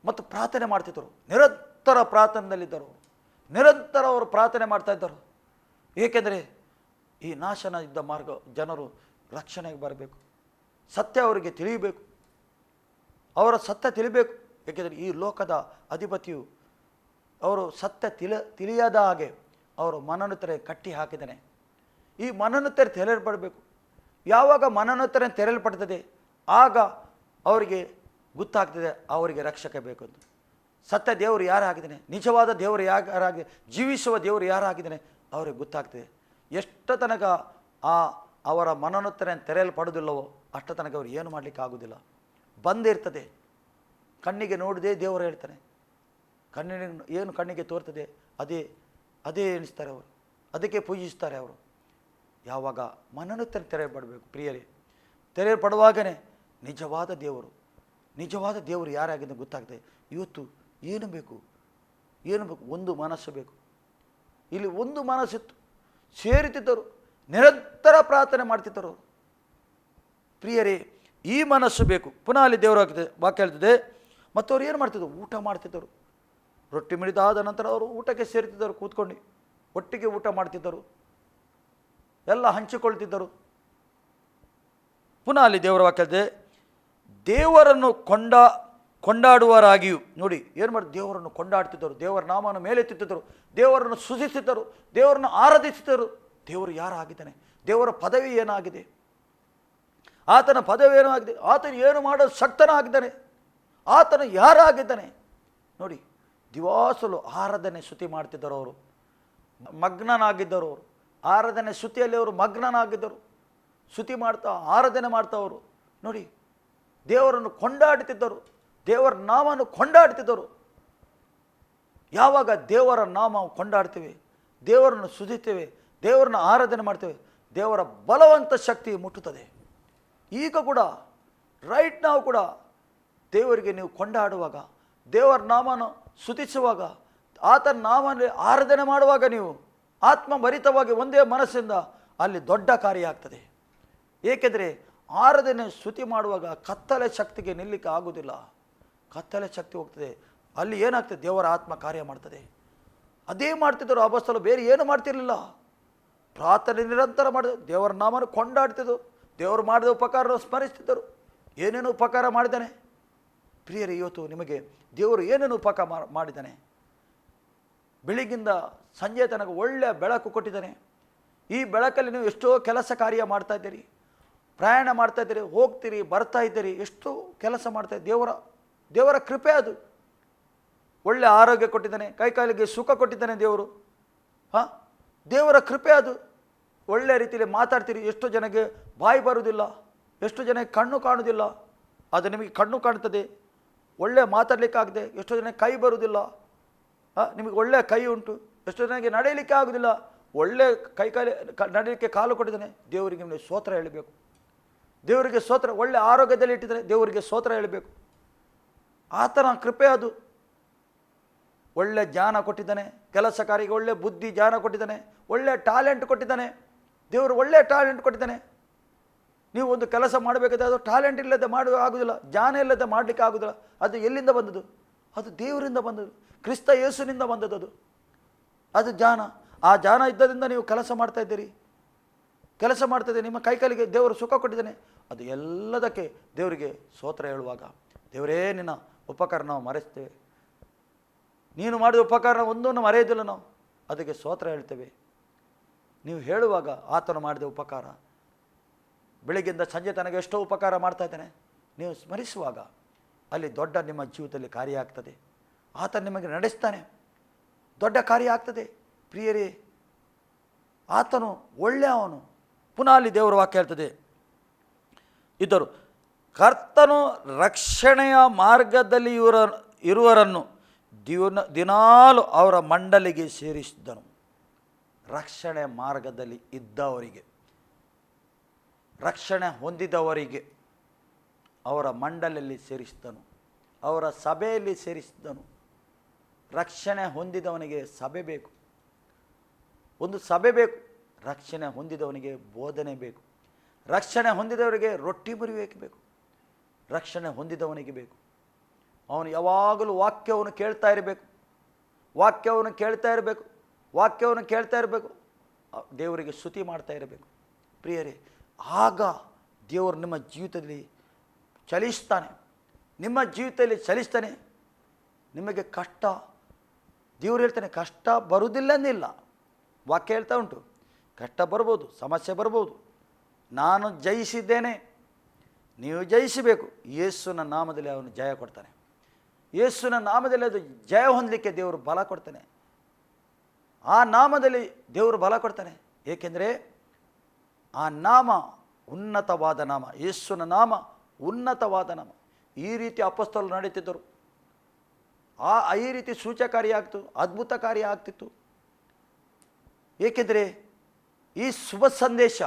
Speaker 1: ಮತ್ತು ಪ್ರಾರ್ಥನೆ ಮಾಡ್ತಿದ್ದರು. ನಿರಂತರ ಪ್ರಾರ್ಥನೆಯಲ್ಲಿದ್ದರು, ನಿರಂತರ ಅವರು ಪ್ರಾರ್ಥನೆ ಮಾಡ್ತಾ ಇದ್ದರು. ಏಕೆಂದರೆ ಈ ನಾಶನ ಇದ್ದ ಮಾರ್ಗ ಜನರು ರಕ್ಷಣೆಗೆ ಬರಬೇಕು, ಸತ್ಯ ಅವರಿಗೆ ತಿಳಿಯಬೇಕು, ಅವರ ಸತ್ಯ ತಿಳಿಬೇಕು. ಏಕೆಂದರೆ ಈ ಲೋಕದ ಅಧಿಪತಿಯು ಅವರು ಸತ್ಯ ತಿಳಿಯದ ಹಾಗೆ ಅವರು ಮನೋನ್ನತರ ಕಟ್ಟಿ ಹಾಕಿದ್ದಾನೆ. ಈ ಮನೋನ್ನತರ ತೆರೆಯಲ್ಪಡಬೇಕು. ಯಾವಾಗ ಮನೋನ್ನತರ ತೆರೆಯಲ್ಪಡ್ತದೆ, ಆಗ ಅವರಿಗೆ ಗೊತ್ತಾಗ್ತದೆ ಅವರಿಗೆ ರಕ್ಷಕ ಬೇಕು ಅಂತ. ಸತ್ಯ ದೇವರು ಯಾರಾಗಿದ್ದಾನೆ, ನಿಜವಾದ ದೇವರು ಯಾರಾಗಿದೆ, ಜೀವಿಸುವ ದೇವರು ಯಾರಾಗಿದ್ದಾನೆ ಅವ್ರಿಗೆ ಗೊತ್ತಾಗ್ತದೆ. ಎಷ್ಟು ತನಕ ಅವರ ಮನೋನ್ನತರ ತೆರೆಯಲ್ಪಡೋದಿಲ್ಲವೋ ಅಷ್ಟ ತನಕ ಅವರು ಏನು ಮಾಡಲಿಕ್ಕೆ ಆಗೋದಿಲ್ಲ. ಬಂದಿರ್ತದೆ, ಕಣ್ಣಿಗೆ ನೋಡಿದೆ ದೇವರು ಹೇಳ್ತಾನೆ, ಕಣ್ಣಿಗೆ ತೋರ್ತದೆ ಅದೇ ಎಣಿಸ್ತಾರೆ ಅವರು, ಅದಕ್ಕೆ ಪೂಜಿಸ್ತಾರೆ ಅವರು. ಯಾವಾಗ ಮನೋನ್ನತರ ತೆರೆಯಲ್ಪಡಬೇಕು ಪ್ರಿಯರೇ, ತೆರೆಯಲ್ಪಡುವಾಗನೇ ನಿಜವಾದ ದೇವರು ಯಾರಾಗಿದೆ ಗೊತ್ತಾಗ್ತದೆ. ಇವತ್ತು ಏನು ಬೇಕು, ಒಂದು ಮನಸ್ಸು ಬೇಕು. ಇಲ್ಲಿ ಒಂದು ಮನಸ್ಸಿತ್ತು, ಸೇರುತ್ತಿದ್ದರು, ನಿರಂತರ ಪ್ರಾರ್ಥನೆ ಮಾಡ್ತಿದ್ದರು. ಪ್ರಿಯರೇ, ಈ ಮನಸ್ಸು ಬೇಕು. ಪುನಃ ಅಲ್ಲಿ ದೇವರ ವಾಕ್ಯ ಹೇಳ್ತದೆ, ಮತ್ತು ಅವ್ರು ಏನು ಮಾಡ್ತಿದ್ದರು, ಊಟ ಮಾಡ್ತಿದ್ದರು. ರೊಟ್ಟಿ ಮಿಡಿದಾದ ನಂತರ ಅವರು ಊಟಕ್ಕೆ ಸೇರ್ತಿದ್ದರು, ಕೂತ್ಕೊಂಡು ಒಟ್ಟಿಗೆ ಊಟ ಮಾಡ್ತಿದ್ದರು. ಎಲ್ಲ ಹಂಚಿಕೊಳ್ತಿದ್ದರು. ಪುನಃ ಅಲ್ಲಿ ದೇವರ ವಾಕ್ಯತೆ ದೇವರನ್ನು ಕೊಂಡಾಡುವರಾಗಿಯೂ, ನೋಡಿ ಏನು ಮಾಡಿ, ದೇವರನ್ನು ಕೊಂಡಾಡ್ತಿದ್ದರು, ದೇವರ ನಾಮವನ್ನು ಮೇಲೆತ್ತಿದ್ದರು, ದೇವರನ್ನು ಸ್ತುತಿಸಿದ್ದರು, ದೇವರನ್ನು ಆರಾಧಿಸಿದರು. ದೇವರು ಯಾರಾಗಿದ್ದಾನೆ, ದೇವರ ಪದವಿ ಏನಾಗಿದೆ, ಆತನ ಪದವಿ ಏನಾಗಿದೆ, ಆತನು ಏನು ಮಾಡಲು ಶಕ್ತನಾಗಿದ್ದಾನೆ, ಆತನು ಯಾರಾಗಿದ್ದಾನೆ ನೋಡಿ. ದಿವಾಸಲು ಆರಾಧನೆ ಸ್ತುತಿ ಮಾಡ್ತಿದ್ದರು. ಅವರು ಮಗ್ನನಾಗಿದ್ದರು. ಅವರು ಆರಾಧನೆ ಸ್ತುತಿಯಲ್ಲಿ ಅವರು ಮಗ್ನನಾಗಿದ್ದರು. ಸ್ತುತಿ ಮಾಡ್ತಾ ಆರಾಧನೆ ಮಾಡ್ತಾ ಅವರು ನೋಡಿ ದೇವರನ್ನು ಕೊಂಡಾಡುತ್ತಿದ್ದರು, ದೇವರ ನಾಮವನ್ನು ಕೊಂಡಾಡ್ತಿದ್ದರು. ಯಾವಾಗ ದೇವರ ನಾಮ ಕೊಂಡಾಡ್ತೇವೆ, ದೇವರನ್ನು ಸ್ತುತಿಸ್ತೇವೆ, ದೇವರನ್ನು ಆರಾಧನೆ ಮಾಡ್ತೇವೆ, ದೇವರ ಬಲವಂತ ಶಕ್ತಿ ಮುಟ್ಟುತ್ತದೆ. ಈಗ ಕೂಡ ರೈಟ್ ನಾವು ಕೂಡ ದೇವರಿಗೆ ನೀವು ಕೊಂಡಾಡುವಾಗ, ದೇವರ ನಾಮನ ಸ್ತುತಿಸುವಾಗ, ಆತನ ನಾಮನ ಆರಾಧನೆ ಮಾಡುವಾಗ ನೀವು ಆತ್ಮಭರಿತವಾಗಿ ಒಂದೇ ಮನಸ್ಸಿಂದ ಅಲ್ಲಿ ದೊಡ್ಡ ಕಾರ್ಯ ಆಗ್ತದೆ. ಏಕೆಂದರೆ ಆರಾಧನೆ ಸ್ತುತಿ ಮಾಡುವಾಗ ಕತ್ತಲೆ ಶಕ್ತಿಗೆ ನಿಲ್ಲಕ್ಕೆ ಆಗುವುದಿಲ್ಲ. ಕತ್ತಲೆ ಶಕ್ತಿ ಹೋಗ್ತದೆ. ಅಲ್ಲಿ ಏನಾಗ್ತದೆ, ದೇವರ ಆತ್ಮ ಕಾರ್ಯ ಮಾಡ್ತದೆ. ಅದೇ ಮಾಡ್ತಿದ್ದರು ಅಪೊಸ್ತಲರು, ಬೇರೆ ಏನು ಮಾಡ್ತಿರಲಿಲ್ಲ. ಪ್ರಾರ್ಥನೆ ನಿರಂತರ ಮಾಡಿದ್ರು, ದೇವರ ನಾಮನ ಕೊಂಡಾಡ್ತಿದ್ರು, ದೇವರು ಮಾಡಿದ ಉಪಕಾರವನ್ನು ಸ್ಮರಿಸ್ತಿದ್ದರು. ಏನೇನು ಉಪಕಾರ ಮಾಡಿದ್ದಾನೆ ಪ್ರಿಯರೇ, ಇವತ್ತು ನಿಮಗೆ ದೇವರು ಏನೇನು ಉಪಕಾರ ಮಾಡಿದ್ದಾನೆ. ಬೆಳಿಗ್ಗಿಂದ ಸಂಜೆ ತನಕ ಒಳ್ಳೆಯ ಬೆಳಕು ಕೊಟ್ಟಿದ್ದಾನೆ. ಈ ಬೆಳಕಲ್ಲಿ ನೀವು ಎಷ್ಟೋ ಕೆಲಸ ಕಾರ್ಯ ಮಾಡ್ತಾ ಇದ್ದೀರಿ, ಪ್ರಯಾಣ ಮಾಡ್ತಾ ಇದ್ದೀರಿ, ಹೋಗ್ತೀರಿ ಬರ್ತಾ ಇದ್ದೀರಿ, ಎಷ್ಟು ಕೆಲಸ ಮಾಡ್ತಾಯಿದ್ದೀರಿ. ದೇವರ ಕೃಪೆ ಅದು. ಒಳ್ಳೆ ಆರೋಗ್ಯ ಕೊಟ್ಟಿದ್ದಾನೆ, ಕೈಕಾಲಿಗೆ ಸುಖ ಕೊಟ್ಟಿದ್ದಾನೆ ದೇವರು. ದೇವರ ಕೃಪೆ ಅದು. ಒಳ್ಳೆಯ ರೀತಿಯಲ್ಲಿ ಮಾತಾಡ್ತೀರಿ. ಎಷ್ಟೋ ಜನಕ್ಕೆ ಬಾಯಿ ಬರುವುದಿಲ್ಲ, ಎಷ್ಟು ಜನಕ್ಕೆ ಕಣ್ಣು ಕಾಣುವುದಿಲ್ಲ, ಅದು ನಿಮಗೆ ಕಣ್ಣು ಕಾಣ್ತದೆ. ಒಳ್ಳೆ ಮಾತಾಡಲಿಕ್ಕಾಗದೆ ಎಷ್ಟೋ ಜನಕ್ಕೆ ಕೈ ಬರುವುದಿಲ್ಲ, ನಿಮಗೆ ಒಳ್ಳೆಯ ಕೈ ಉಂಟು. ಎಷ್ಟೋ ಜನಕ್ಕೆ ನಡೆಯಲಿಕ್ಕೆ ಆಗೋದಿಲ್ಲ, ಒಳ್ಳೆ ಕೈಕಾಲಿ ನಡೆಯಲಿಕ್ಕೆ ಕಾಲು ಕೊಟ್ಟಿದ್ದಾನೆ. ದೇವರಿಗೆ ನೀವು ಸ್ತೋತ್ರ ಹೇಳಬೇಕು. ದೇವರಿಗೆ ಸ್ತೋತ್ರ. ಒಳ್ಳೆ ಆರೋಗ್ಯದಲ್ಲಿ ಇಟ್ಟಿದ್ದಾರೆ, ದೇವರಿಗೆ ಸ್ತೋತ್ರ ಹೇಳಬೇಕು. ಆತನ ಕೃಪೆ ಅದು. ಒಳ್ಳೆ ಜ್ಞಾನ ಕೊಟ್ಟಿದ್ದಾನೆ, ಕೆಲಸ ಕಾರ್ಯಕ್ಕೆ ಒಳ್ಳೆ ಬುದ್ಧಿ ಜ್ಞಾನ ಕೊಟ್ಟಿದ್ದಾನೆ, ಒಳ್ಳೆ ಟ್ಯಾಲೆಂಟ್ ಕೊಟ್ಟಿದ್ದಾನೆ. ದೇವರು ಒಳ್ಳೆ ಟ್ಯಾಲೆಂಟ್ ಕೊಟ್ಟಿದ್ದಾನೆ. ನೀವು ಒಂದು ಕೆಲಸ ಮಾಡಬೇಕಾದ್ರೆ ಅದು ಟ್ಯಾಲೆಂಟ್ ಇಲ್ಲದೆ ಮಾಡುವ ಆಗೋದಿಲ್ಲ, ಜ್ಞಾನ ಇಲ್ಲದೆ ಮಾಡಲಿಕ್ಕೆ ಆಗೋದಿಲ್ಲ. ಅದು ಎಲ್ಲಿಂದ ಬಂದದ್ದು? ಅದು ದೇವರಿಂದ ಬಂದದ್ದು, ಕ್ರಿಸ್ತ ಯೇಸುವಿನಿಂದ ಬಂದದ್ದು. ಅದು ಜ್ಞಾನ. ಆ ಜ್ಞಾನ ಇದ್ದದಿಂದ ನೀವು ಕೆಲಸ ಮಾಡ್ತಾ ಇದ್ದೀರಿ, ಕೆಲಸ ಮಾಡ್ತಾಯಿದ್ದೀರಿ, ನಿಮ್ಮ ಕೈಕಾಲಿಗೆ ದೇವರು ಸುಖ ಕೊಟ್ಟಿದ್ದಾನೆ. ಅದು ಎಲ್ಲದಕ್ಕೆ ದೇವರಿಗೆ ಸ್ತೋತ್ರ ಹೇಳುವಾಗ, ದೇವರೇ ನಿನ್ನ ಉಪಕಾರ ನಾವು ಮರೆಸ್ತೇವೆ, ನೀನು ಮಾಡಿದ ಉಪಕಾರ ಒಂದನ್ನು ಮರೆಯೋದಿಲ್ಲ ನಾವು, ಅದಕ್ಕೆ ಸ್ತೋತ್ರ ಹೇಳ್ತೇವೆ. ನೀವು ಹೇಳುವಾಗ ಆತನು ಮಾಡಿದ ಉಪಕಾರ, ಬೆಳಗ್ಗೆಯಿಂದ ಸಂಜೆ ತನಕ ಎಷ್ಟೋ ಉಪಕಾರ ಮಾಡ್ತಾ ಇದ್ದಾನೆ, ನೀವು ಸ್ಮರಿಸುವಾಗ ಅಲ್ಲಿ ದೊಡ್ಡ ನಿಮ್ಮ ಜೀವಿತದಲ್ಲಿ ಕಾರ್ಯ ಆಗ್ತದೆ. ಆತ ನಿಮಗೆ ನಡೆಸ್ತಾನೆ, ದೊಡ್ಡ ಕಾರ್ಯ ಆಗ್ತದೆ. ಪ್ರಿಯರೇ, ಆತನು ಒಳ್ಳೆಯವನು. ಪುನಃ ಅಲ್ಲಿ ದೇವರ ವಾಕ್ಯ ಹೇಳ್ತದೆ, ಇದ್ದರು ಕರ್ತನು ರಕ್ಷಣೆಯ ಮಾರ್ಗದಲ್ಲಿ ಇರುವರನ್ನು ದಿನಾಲು ಅವರ ಮಂಡಲಿಗೆ ಸೇರಿಸಿದನು. ರಕ್ಷಣೆ ಮಾರ್ಗದಲ್ಲಿ ಇದ್ದವರಿಗೆ, ರಕ್ಷಣೆ ಹೊಂದಿದವರಿಗೆ ಅವರ ಮಂಡಲಲ್ಲಿ ಸೇರಿಸಿದನು, ಅವರ ಸಭೆಯಲ್ಲಿ ಸೇರಿಸಿದನು. ರಕ್ಷಣೆ ಹೊಂದಿದವನಿಗೆ ಸಭೆ ಬೇಕು, ಒಂದು ಸಭೆ ಬೇಕು. ರಕ್ಷಣೆ ಹೊಂದಿದವನಿಗೆ ಬೋಧನೆ ಬೇಕು, ರಕ್ಷಣೆ ಹೊಂದಿದವರಿಗೆ ರೊಟ್ಟಿ ಮುರಿಬೇಕು ಬೇಕು, ರಕ್ಷಣೆ ಹೊಂದಿದವನಿಗೆ ಬೇಕು. ಅವನು ಯಾವಾಗಲೂ ವಾಕ್ಯವನ್ನು ಕೇಳ್ತಾ ಇರಬೇಕು, ವಾಕ್ಯವನ್ನು ಕೇಳ್ತಾ ಇರಬೇಕು, ವಾಕ್ಯವನ್ನು ಕೇಳ್ತಾ ಇರಬೇಕು, ದೇವರಿಗೆ ಸ್ತುತಿ ಮಾಡ್ತಾ ಇರಬೇಕು. ಪ್ರಿಯರೇ, ಆಗ ದೇವರು ನಿಮ್ಮ ಜೀವಿತದಲ್ಲಿ ಚಲಿಸ್ತಾನೆ, ನಿಮ್ಮ ಜೀವಿತದಲ್ಲಿ ಚಲಿಸ್ತಾನೆ. ನಿಮಗೆ ಕಷ್ಟ, ದೇವರು ಹೇಳ್ತಾನೆ ಕಷ್ಟ ಬರುವುದಿಲ್ಲ ಅಂದಿಲ್ಲ. ವಾಕ್ಯ ಹೇಳ್ತಾ ಉಂಟು, ಕಷ್ಟ ಬರ್ಬೋದು, ಸಮಸ್ಯೆ ಬರ್ಬೋದು, ನಾನು ಜಯಿಸಿದ್ದೇನೆ, ನೀವು ಜಯಿಸಬೇಕು. ಯೇಸುವಿನ ನಾಮದಲ್ಲಿ ಅವನು ಜಯ ಕೊಡ್ತಾನೆ. ಯೇಸುವಿನ ನಾಮದಲ್ಲಿ ಅದು ಜಯ ಹೊಂದಲಿಕ್ಕೆ ದೇವರು ಬಲ ಕೊಡ್ತಾನೆ. ಆ ನಾಮದಲ್ಲಿ ದೇವರು ಬಲ ಕೊಡ್ತಾನೆ. ಏಕೆಂದರೆ ಆ ನಾಮ ಉನ್ನತವಾದ ನಾಮ, ಯೇಸುವಿನ ನಾಮ ಉನ್ನತವಾದ ನಾಮ. ಈ ರೀತಿ ಅಪೊಸ್ತಲರು ನಡೀತಿದ್ದರು, ಈ ರೀತಿ ಸೂಚಕಾರ್ಯ ಆಗ್ತು, ಅದ್ಭುತ ಕಾರ್ಯ ಆಗ್ತಿತ್ತು. ಏಕೆಂದರೆ ಈ ಶುಭ ಸಂದೇಶ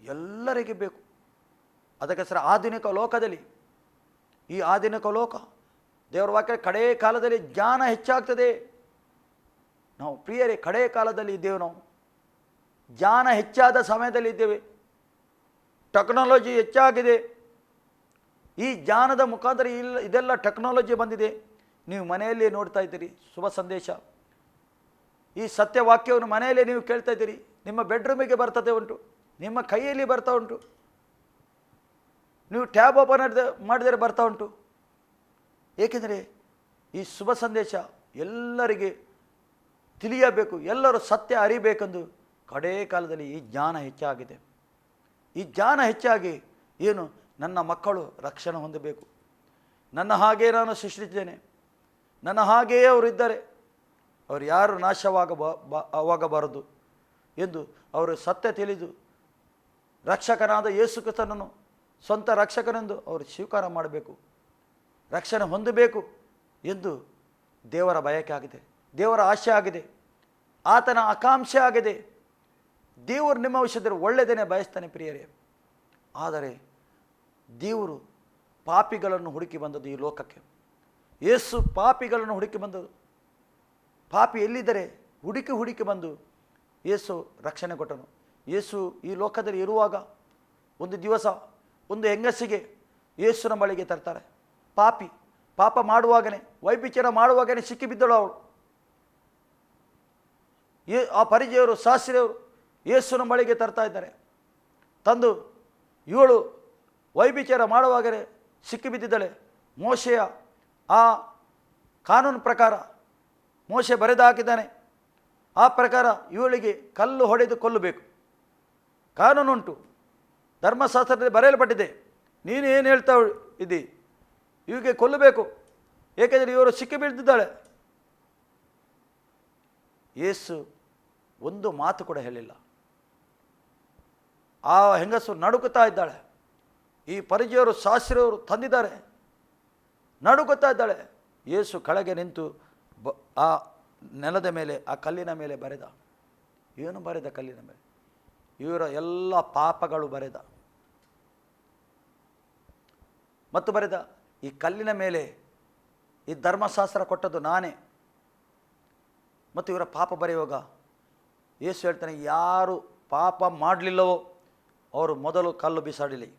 Speaker 1: ಎಲ್ಲರಿಗೆ ಬೇಕು. ಅದಕ್ಕೋಸ್ಕರ ಆಧುನಿಕ ಲೋಕದಲ್ಲಿ, ಈ ಆಧುನಿಕ ಲೋಕ, ದೇವರ ವಾಕ್ಯ ಕಡೇ ಕಾಲದಲ್ಲಿ ಜ್ಞಾನ ಹೆಚ್ಚಾಗ್ತದೆ. ನಾವು ಪ್ರಿಯರೇ ಕಡೇ ಕಾಲದಲ್ಲಿ ಇದ್ದೇವೆ, ನಾವು ಜ್ಞಾನ ಹೆಚ್ಚಾದ ಸಮಯದಲ್ಲಿ ಇದ್ದೇವೆ. ಟೆಕ್ನಾಲಜಿ ಹೆಚ್ಚಾಗಿದೆ. ಈ ಜ್ಞಾನದ ಮುಖಾಂತರ ಇದೆಲ್ಲ ಟೆಕ್ನಾಲಜಿ ಬಂದಿದೆ. ನೀವು ಮನೆಯಲ್ಲೇ ನೋಡ್ತಾ ಇದ್ದೀರಿ ಶುಭ ಸಂದೇಶ, ಈ ಸತ್ಯವಾಕ್ಯವನ್ನು ಮನೆಯಲ್ಲೇ ನೀವು ಕೇಳ್ತಾ ಇದ್ದೀರಿ, ನಿಮ್ಮ ಬೆಡ್ರೂಮಿಗೆ ಬರ್ತದೆ ಉಂಟು, ನಿಮ್ಮ ಕೈಯಲ್ಲಿ ಬರ್ತಾ ಉಂಟು, ನೀವು ಟ್ಯಾಬ್ ಓಪನ್ ಮಾಡಿದರೆ ಬರ್ತಾ ಉಂಟು. ಏಕೆಂದರೆ ಈ ಶುಭ ಸಂದೇಶ ಎಲ್ಲರಿಗೆ ತಿಳಿಯಬೇಕು, ಎಲ್ಲರೂ ಸತ್ಯ ಅರಿಬೇಕೆಂದು ಕಡೇ ಕಾಲದಲ್ಲಿ ಈ ಜ್ಞಾನ ಹೆಚ್ಚಾಗಿದೆ. ಈ ಜ್ಞಾನ ಹೆಚ್ಚಾಗಿ ಏನು, ನನ್ನ ಮಕ್ಕಳು ರಕ್ಷಣೆ ಹೊಂದಬೇಕು, ನನ್ನ ಹಾಗೇ ನಾನು ಸೃಷ್ಟಿಸಿದ್ದೇನೆ, ನನ್ನ ಹಾಗೆಯೇ ಅವರಿದ್ದಾರೆ, ಅವರು ಯಾರು ನಾಶವಾಗಬಾರದು ಎಂದು ಅವರು ಸತ್ಯ ತಿಳಿದು ರಕ್ಷಕನಾದ ಯೇಸು ಕ್ರಿಸ್ತನನ್ನು ಸ್ವಂತ ರಕ್ಷಕನೆಂದು ಅವರು ಸ್ವೀಕಾರ ಮಾಡಬೇಕು, ರಕ್ಷಣೆ ಹೊಂದಬೇಕು ಎಂದು ದೇವರ ಬಯಕೆ ಆಗಿದೆ, ದೇವರ ಆಶೆ ಆಗಿದೆ, ಆತನ ಆಕಾಂಕ್ಷೆ ಆಗಿದೆ. ದೇವರು ನಿಮ್ಮ ವಿಷಯದಲ್ಲಿ ಒಳ್ಳೆಯದನ್ನೇ ಬಯಸ್ತಾನೆ ಪ್ರಿಯರೇ. ಆದರೆ ದೇವರು ಪಾಪಿಗಳನ್ನು ಹುಡುಕಿ ಬಂದದ್ದು ಈ ಲೋಕಕ್ಕೆ. ಯೇಸು ಪಾಪಿಗಳನ್ನು ಹುಡುಕಿ ಬಂದದ್ದು. ಪಾಪಿ ಎಲ್ಲಿದ್ದರೆ ಹುಡುಕಿ ಬಂದು ಯೇಸು ರಕ್ಷಣೆ ಕೊಟ್ಟನು. ಯೇಸು ಈ ಲೋಕದಲ್ಲಿ ಇರುವಾಗ ಒಂದು ದಿವಸ ಒಂದು ಹೆಂಗಸಿಗೆ ಯೇಸುನ ಬಳಿಗೆ ತರ್ತಾರೆ. ಪಾಪ ಮಾಡುವಾಗನೇ, ವೈಭಿಚಾರ ಮಾಡುವಾಗನೇ ಸಿಕ್ಕಿಬಿದ್ದಳು ಅವಳು. ಆ ಪರಿಚಯವರು ಶಾಸ್ತ್ರಿಯವರು ಯೇಸುನ ಬಳಿಗೆ ತರ್ತಾ ಇದ್ದಾರೆ. ತಂದು ಇವಳು ವೈಭಿಚಾರ ಮಾಡುವಾಗಲೇ ಸಿಕ್ಕಿಬಿದ್ದಿದ್ದಾಳೆ. ಮೋಶೆಯ ಆ ಕಾನೂನು ಪ್ರಕಾರ ಮೋಶೆ ಬರೆದು ಹಾಕಿದ್ದಾನೆ, ಆ ಪ್ರಕಾರ ಇವಳಿಗೆ ಕಲ್ಲು ಹೊಡೆದು ಕೊಲ್ಲಬೇಕು. ಕಾನೂನುಂಟು, ಧರ್ಮಶಾಸ್ತ್ರದಲ್ಲಿ ಬರೆಯಲ್ಪಟ್ಟಿದೆ. ನೀನು ಏನು ಹೇಳ್ತಾ ಇದ್ದಿ, ಇವರಿಗೆ ಕೊಲ್ಲಬೇಕು, ಏಕೆಂದರೆ ಇವರು ಸಿಕ್ಕಿಬಿದ್ದಿದ್ದಾಳೆ. ಯೇಸು ಒಂದು ಮಾತು ಕೂಡ ಹೇಳಿಲ್ಲ. ಆ ಹೆಂಗಸು ನಡುಕುತ್ತಾ ಇದ್ದಾಳೆ. ಈ ಪರಿಚಯವರು ಶಾಸ್ತ್ರಿಯವರು ತಂದಿದ್ದಾರೆ, ನಡುಕುತ್ತಾ ಇದ್ದಾಳೆ. ಯೇಸು ಕೆಳಗೆ ನಿಂತು ಆ ನೆಲದ ಮೇಲೆ, ಆ ಕಲ್ಲಿನ ಮೇಲೆ ಬರೆದ. ಏನು ಬರೆದ? ಕಲ್ಲಿನ ಮೇಲೆ ಇವರ ಎಲ್ಲ ಪಾಪಗಳು ಬರೆದ. ಮತ್ತು ಬರೆದ, ಈ ಕಲ್ಲಿನ ಮೇಲೆ ಈ ಧರ್ಮಶಾಸ್ತ್ರ ಕೊಟ್ಟದ್ದು ನಾನೇ. ಮತ್ತು ಇವರ ಪಾಪ ಬರೆಯುವಾಗ ಯೇಸು ಹೇಳ್ತಾನೆ, ಯಾರು ಪಾಪ ಮಾಡಲಿಲ್ಲವೋ ಅವರು ಮೊದಲು ಕಲ್ಲು ಬಿಸಾಡಲಿ.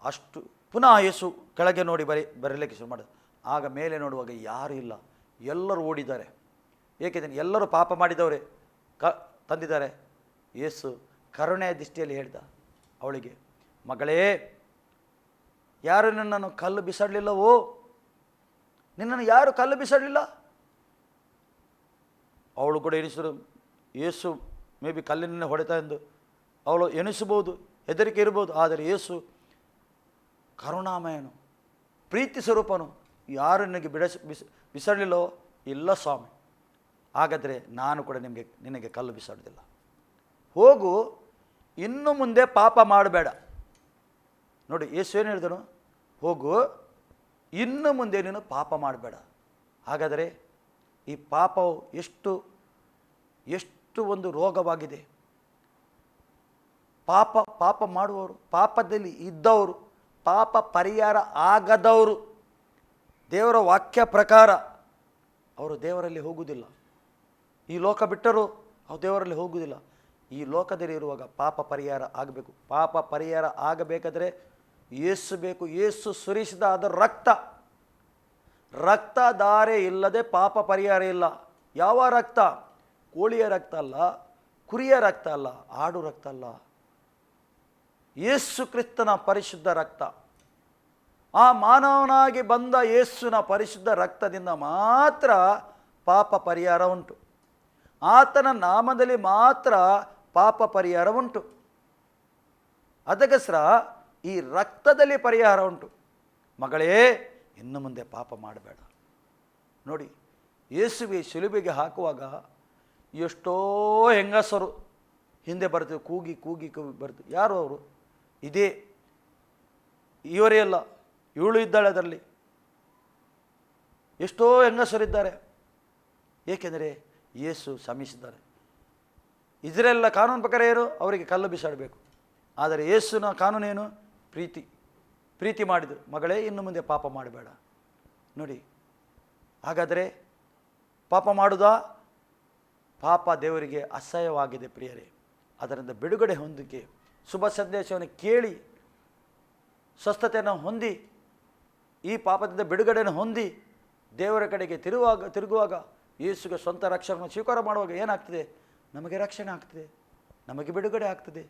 Speaker 1: ಅಷ್ಟು ಪುನಃ ಯೇಸು ಕೆಳಗೆ ನೋಡಿ ಬರೀಲಿಕ್ಕೆ ಶುರು ಮಾಡಿದ. ಆಗ ಮೇಲೆ ನೋಡುವಾಗ ಯಾರೂ ಇಲ್ಲ, ಎಲ್ಲರೂ ಓಡಿದ್ದಾರೆ. ಏಕೆಂದರೆ ಎಲ್ಲರೂ ಪಾಪ ಮಾಡಿದವರೇ ತಂದಿದ್ದಾರೆ. ಯೇಸು ಕರುಣೆಯ ದೃಷ್ಟಿಯಲ್ಲಿ ಹೇಳ್ದ ಅವಳಿಗೆ, ಮಗಳೇ, ಯಾರು ನಿನ್ನನ್ನು ಕಲ್ಲು ಬಿಸಾಡಲಿಲ್ಲವೋ, ನಿನ್ನನ್ನು ಯಾರು ಕಲ್ಲು ಬಿಸಾಡಲಿಲ್ಲ? ಅವಳು ಕೂಡ ಎನಿಸಿದ್ರು, ಯೇಸು ಮೇ ಬಿ ಕಲ್ಲಿನ ಹೊಡೆತ ಎಂದು ಅವಳು ಎನಿಸಬಹುದು, ಹೆದರಿಕೆ ಇರ್ಬೋದು. ಆದರೆ ಯೇಸು ಕರುಣಾಮಯನು, ಪ್ರೀತಿ ಸ್ವರೂಪನು. ಯಾರು ನಿನಗೆ ಬಿಸಾಡಲಿಲ್ಲವೋ? ಇಲ್ಲ ಸ್ವಾಮಿ, ಹಾಗಾದರೆ ನಾನು ಕೂಡ ನಿನಗೆ ಕಲ್ಲು ಬಿಸಾಡೋದಿಲ್ಲ. ಹೋಗು, ಇನ್ನು ಮುಂದೆ ಪಾಪ ಮಾಡಬೇಡ. ನೋಡಿ ಯೇಸು ಏನು ಹೇಳಿದನು? ಹೋಗು, ಇನ್ನು ಮುಂದೆ ನೀನು ಪಾಪ ಮಾಡಬೇಡ. ಹಾಗಾದರೆ ಈ ಪಾಪವು ಎಷ್ಟು ಒಂದು ರೋಗವಾಗಿದೆ. ಪಾಪ ಮಾಡುವವರು, ಪಾಪದಲ್ಲಿ ಇದ್ದವರು, ಪಾಪ ಪರಿಹಾರ ಆಗದವರು, ದೇವರ ವಾಕ್ಯ ಪ್ರಕಾರ ಅವರು ದೇವರಲ್ಲಿ ಹೋಗುವುದಿಲ್ಲ. ಈ ಲೋಕ ಬಿಟ್ಟರು ಅವರು ದೇವರಲ್ಲಿ ಹೋಗುವುದಿಲ್ಲ. ಈ ಲೋಕದಲ್ಲಿ ಇರುವಾಗ ಪಾಪ ಪರಿಹಾರ ಆಗಬೇಕು. ಪಾಪ ಪರಿಹಾರ ಆಗಬೇಕಾದರೆ ಯೇಸು ಬೇಕು. ಯೇಸು ಸುರಿಸಿದ ಅದರ ರಕ್ತಧಾರೆ ಇಲ್ಲದೆ ಪಾಪ ಪರಿಹಾರ ಇಲ್ಲ. ಯಾವ ರಕ್ತ? ಕೋಳಿಯ ರಕ್ತ ಅಲ್ಲ, ಕುರಿಯ ರಕ್ತ ಅಲ್ಲ, ಆಡು ರಕ್ತ ಅಲ್ಲ, ಯೇಸು ಕ್ರಿಸ್ತನ ಪರಿಶುದ್ಧ ರಕ್ತ. ಆ ಮಾನವನಾಗಿ ಬಂದ ಯೇಸುವಿನ ಪರಿಶುದ್ಧ ರಕ್ತದಿಂದ ಮಾತ್ರ ಪಾಪ ಪರಿಹಾರ ಉಂಟು. ಆತನ ನಾಮದಲ್ಲಿ ಮಾತ್ರ ಪಾಪ ಪರಿಹಾರ ಉಂಟು. ಅದಕ್ಕೋಸ್ಕರ ಈ ರಕ್ತದಲ್ಲಿ ಪರಿಹಾರ ಉಂಟು. ಮಗಳೇ, ಇನ್ನು ಮುಂದೆ ಪಾಪ ಮಾಡಬೇಡ. ನೋಡಿ, ಯೇಸುವೆ ಶಿಲುಬೆಗೆ ಹಾಕುವಾಗ ಎಷ್ಟೋ ಹೆಂಗಸರು ಹಿಂದೆ ಬರ್ತೀವಿ, ಕೂಗಿ ಬರ್ತೀವಿ. ಯಾರು ಅವರು? ಇದೇ ಇವರೇ ಅಲ್ಲ, ಇವಳು ಇದ್ದಾಳೆ ಅದರಲ್ಲಿ. ಎಷ್ಟೋ ಹೆಂಗಸರಿದ್ದಾರೆ. ಏಕೆಂದರೆ ಯೇಸು ಶ್ರಮಿಸಿದ್ದಾರೆ. ಇಸ್ರೇಲ್ನ ಕಾನೂನು ಪ್ರಕಾರ ಏನು? ಅವರಿಗೆ ಕಲ್ಲು ಬಿಸಾಡಬೇಕು. ಆದರೆ ಯೇಸುನ ಕಾನೂನೇನು? ಪ್ರೀತಿ ಮಾಡಿದ್ದು. ಮಗಳೇ, ಇನ್ನು ಮುಂದೆ ಪಾಪ ಮಾಡಬೇಡ. ನೋಡಿ, ಹಾಗಾದರೆ ಪಾಪ ಮಾಡುವುದಾ? ಪಾಪ ದೇವರಿಗೆ ಅಸಹ್ಯವಾಗಿದೆ ಪ್ರಿಯರೇ. ಅದರಿಂದ ಬಿಡುಗಡೆ ಹೊಂದಿಕೆ, ಶುಭ ಸಂದೇಶವನ್ನು ಕೇಳಿ ಸ್ವಸ್ಥತೆಯನ್ನು ಹೊಂದಿ, ಈ ಪಾಪದಿಂದ ಬಿಡುಗಡೆಯನ್ನು ಹೊಂದಿ ದೇವರ ಕಡೆಗೆ ತಿರುಗುವಾಗ, ಯೇಸುಗೆ ಸ್ವಂತ ರಕ್ಷಣೆಯನ್ನು ಸ್ವೀಕಾರ ಮಾಡುವಾಗ ಏನಾಗ್ತದೆ? ನಮಗೆ ರಕ್ಷಣೆ ಆಗ್ತದೆ, ನಮಗೆ ಬಿಡುಗಡೆ ಆಗ್ತದೆ.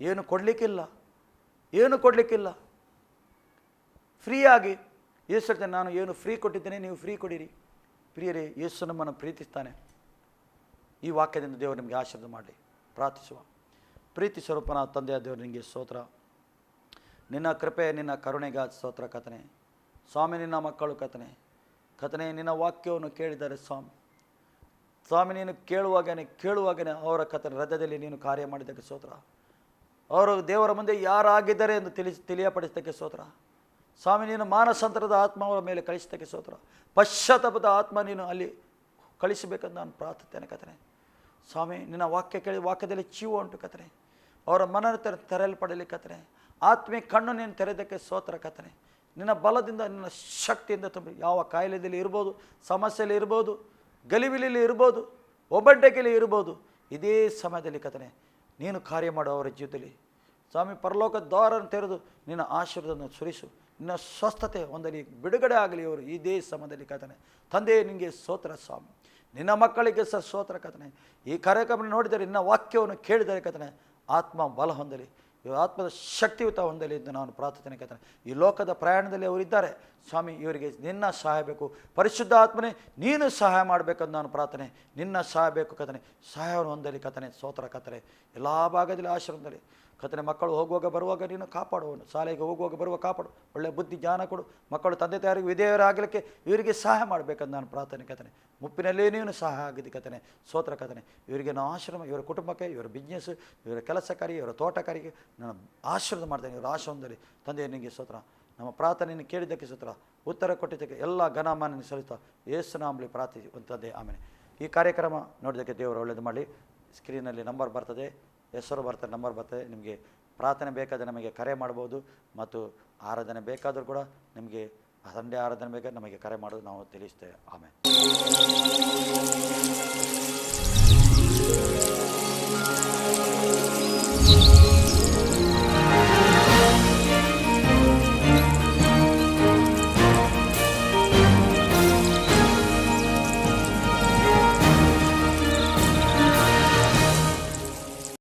Speaker 1: ಏನು ಕೊಡಲಿಕ್ಕಿಲ್ಲ. ಫ್ರೀಯಾಗಿ ಯೇಸು ಹೇಳ್ತಾನೆ, ನಾನು ಏನು ಫ್ರೀ ಕೊಟ್ಟಿದ್ದೇನೆ, ನೀವು ಫ್ರೀ ಕೊಡಿರಿ. ಪ್ರಿಯರೇ, ಯೇಸು ನಮ್ಮನ್ನು ಪ್ರೀತಿಸ್ತಾನೆ. ಈ ವಾಕ್ಯದಿಂದ ದೇವರು ನಿಮಗೆ ಆಶೀರ್ವಾದ ಮಾಡಲಿ. ಪ್ರಾರ್ಥಿಸುವ. ಪ್ರೀತಿ ಸ್ವರೂಪನ ತಂದೆಯ ದೇವರು, ನಿನಗೆ ಸ್ತೋತ್ರ. ನಿನ್ನ ಕೃಪೆ, ನಿನ್ನ ಕರುಣೆಗಾಗಿ ಸ್ತೋತ್ರ ಕರ್ತನೇ. ಸ್ವಾಮಿ, ನಿನ್ನ ಮಕ್ಕಳು ಕರ್ತನೇ ನಿನ್ನ ವಾಕ್ಯವನ್ನು ಕೇಳಿದ್ದಾರೆ ಸ್ವಾಮಿ ನೀನು ಕೇಳುವಾಗನೇ ಅವರ ಕರ್ತನ ಹೃದಯದಲ್ಲಿ ನೀನು ಕಾರ್ಯ ಮಾಡಿದ್ದಕ್ಕೆ ಸ್ತೋತ್ರ. ಅವರು ದೇವರ ಮುಂದೆ ಯಾರಾಗಿದ್ದಾರೆ ಎಂದು ತಿಳಿಯಪಡಿಸಿದ್ದಕ್ಕೆ ಸ್ತೋತ್ರ. ಸ್ವಾಮಿ, ನೀನು ಮಾನಸಾಂತರದ ಆತ್ಮ ಅವರ ಮೇಲೆ ಕಳಿಸಿದ್ದಕ್ಕೆ ಸ್ತೋತ್ರ. ಪಶ್ಚಾತ್ತಾಪದ ಆತ್ಮ ನೀನು ಅಲ್ಲಿ ಕಳಿಸಬೇಕಂತ ನಾನು ಪ್ರಾರ್ಥಿಸ್ತೇನೆ ಕರ್ತನೇ. ಸ್ವಾಮಿ, ನಿನ್ನ ವಾಕ್ಯ ಕೇಳಿ ವಾಕ್ಯದಲ್ಲಿ ಜೀವ ಉಂಟು ಕರ್ತನೇ. ಅವರ ಮನ ತೆರೆಯಲ್ಪಡಲಿ ಕರ್ತನೇ. ಆತ್ಮೀಯ ಕಣ್ಣು ನೀನು ತೆರೆದಕ್ಕೆ ಸ್ತೋತ್ರ ಕರ್ತನೇ. ನಿನ್ನ ಬಲದಿಂದ, ನಿನ್ನ ಶಕ್ತಿಯಿಂದ ತುಂಬಿ ಯಾವ ಕಾಯಿಲೆಯಲ್ಲಿ ಇರ್ಬೋದು, ಸಮಸ್ಯೆಯಲ್ಲಿ ಇರ್ಬೋದು, ಗಲಿಬಿಲಿಯಲ್ಲಿ ಇರ್ಬೋದು, ಒಬ್ಬಂಟಿಕೆಯಲ್ಲಿ ಇರ್ಬೋದು, ಇದೇ ಸಮಯದಲ್ಲಿ ಕರ್ತನೇ ನೀನು ಕಾರ್ಯ ಮಾಡು ಅವರ ಜೀವಿತದಲ್ಲಿ. ಸ್ವಾಮಿ, ಪರಲೋಕದ ದ್ವಾರವನ್ನು ತೆರೆದು ನಿನ್ನ ಆಶೀರ್ವಾದವನ್ನು ಸುರಿಸು. ನಿನ್ನ ಸ್ವಸ್ಥತೆ ಹೊಂದಲಿ, ಬಿಡುಗಡೆ ಆಗಲಿ ಅವರು ಇದೇ ಸಮಯದಲ್ಲಿ ಕರ್ತನೇ. ತಂದೆ, ನಿನಗೆ ಸ್ತೋತ್ರ ಸ್ವಾಮಿ. ನಿನ್ನ ಮಕ್ಕಳಿಗೆ ಸ್ತೋತ್ರ ಕರ್ತನೇ. ಈ ಕಾರ್ಯಕ್ರಮ ನೋಡಿದರೆ, ನಿನ್ನ ವಾಕ್ಯವನ್ನು ಕೇಳಿದರೆ ಕರ್ತನೇ, ಆತ್ಮ ಬಲ ಹೊಂದಲಿ, ಆತ್ಮದ ಶಕ್ತಿಯುತ ಹೊಂದಲಿ ಎಂದು ನಾನು ಪ್ರಾರ್ಥನೆ ಕರ್ತನೆ. ಈ ಲೋಕದ ಪ್ರಯಾಣದಲ್ಲಿ ಅವರಿದ್ದಾರೆ ಸ್ವಾಮಿ, ಇವರಿಗೆ ನಿನ್ನ ಸಹಾಯ ಬೇಕು. ಪರಿಶುದ್ಧ ಆತ್ಮನೇ, ನೀನು ಸಹಾಯ ಮಾಡಬೇಕಂದು ನಾನು ಪ್ರಾರ್ಥನೆ. ನಿನ್ನ ಸಹಾಯ ಬೇಕು ಕರ್ತನೆ. ಸಹಾಯವನ್ನು ಹೊಂದಲಿ ಕರ್ತನೆ. ಸ್ತೋತ್ರ ಕರ್ತನೆ. ಎಲ್ಲ ಭಾಗದಲ್ಲಿ ಆಶೀರ್ವಾದದಲ್ಲಿ ಕರ್ತನೆ. ಮಕ್ಕಳು ಹೋಗುವಾಗ ಬರುವಾಗ ನೀನು ಕಾಪಾಡುವನು. ಶಾಲೆಗೆ ಹೋಗುವಾಗ ಬರುವ ಕಾಪಾಡು. ಒಳ್ಳೆಯ ಬುದ್ಧಿ ಜ್ಞಾನ ಕೊಡು. ಮಕ್ಕಳು ತಂದೆ ತಾಯಿಗೆ ವಿಧೇಯರಾಗಲಿಕ್ಕೆ ಇವರಿಗೆ ಸಹಾಯ ಮಾಡಬೇಕಂದು ನಾನು ಪ್ರಾರ್ಥನೆ ಕರ್ತನೆ. ಮುಪ್ಪಿನಲ್ಲೇ ನೀನು ಸಹಾಯ ಆಗಿದೆ ಕರ್ತನೆ. ಸ್ತೋತ್ರ ಕರ್ತನೆ. ಇವರಿಗೆ ನಾನು ಆಶ್ರಮ, ಇವರ ಕುಟುಂಬಕ್ಕೆ, ಇವರ ಬಿಸ್ನೆಸ್, ಇವರ ಕೆಲಸಕಾರಿ, ಇವರ ತೋಟಕಾರಿಗೆ ನಾನು ಆಶೀರ್ವಾದ ಮಾಡ್ತೇನೆ. ಇವರ ಆಶ್ರಮದಲ್ಲಿ ತಂದೆ ನಿನಗೆ ಸ್ತೋತ್ರ. ನಮ್ಮ ಪ್ರಾರ್ಥನೆಯನ್ನು ಕೇಳಿದ್ದಕ್ಕೆ ಸ್ತೋತ್ರ. ಉತ್ತರ ಕೊಟ್ಟಿದ್ದಕ್ಕೆ ಎಲ್ಲ ಘನಮಾನ ಸಲ್ಲಿಸ್ತಾ ಯೇಸು ನಾಮದಲ್ಲಿ ಪ್ರಾರ್ಥಿಸುವಂಥದ್ದೇ ಆಮೇಲೆ. ಈ ಕಾರ್ಯಕ್ರಮ ನೋಡಿದ್ದಕ್ಕೆ ದೇವರು ಒಳ್ಳೆಯದು ಮಾಡಲಿ. ಸ್ಕ್ರೀನಲ್ಲಿ ನಂಬರ್ ಬರ್ತದೆ, ಹೆಸರು ಬರ್ತದೆ, ನಂಬರ್ ಬರ್ತದೆ. ನಿಮಗೆ ಪ್ರಾರ್ಥನೆ ಬೇಕಾದರೆ ನಮಗೆ ಕರೆ ಮಾಡ್ಬೋದು. ಮತ್ತು ಆರಾಧನೆ ಬೇಕಾದರೂ ಕೂಡ ನಿಮಗೆ ಸಂಡೇ ಆರಾಧನೆ ಬೇಕಾದ್ರೆ ನಮಗೆ ಕರೆ ಮಾಡೋದು ನಾವು ತಿಳಿಸ್ತೇವೆ. ಆಮೇಲೆ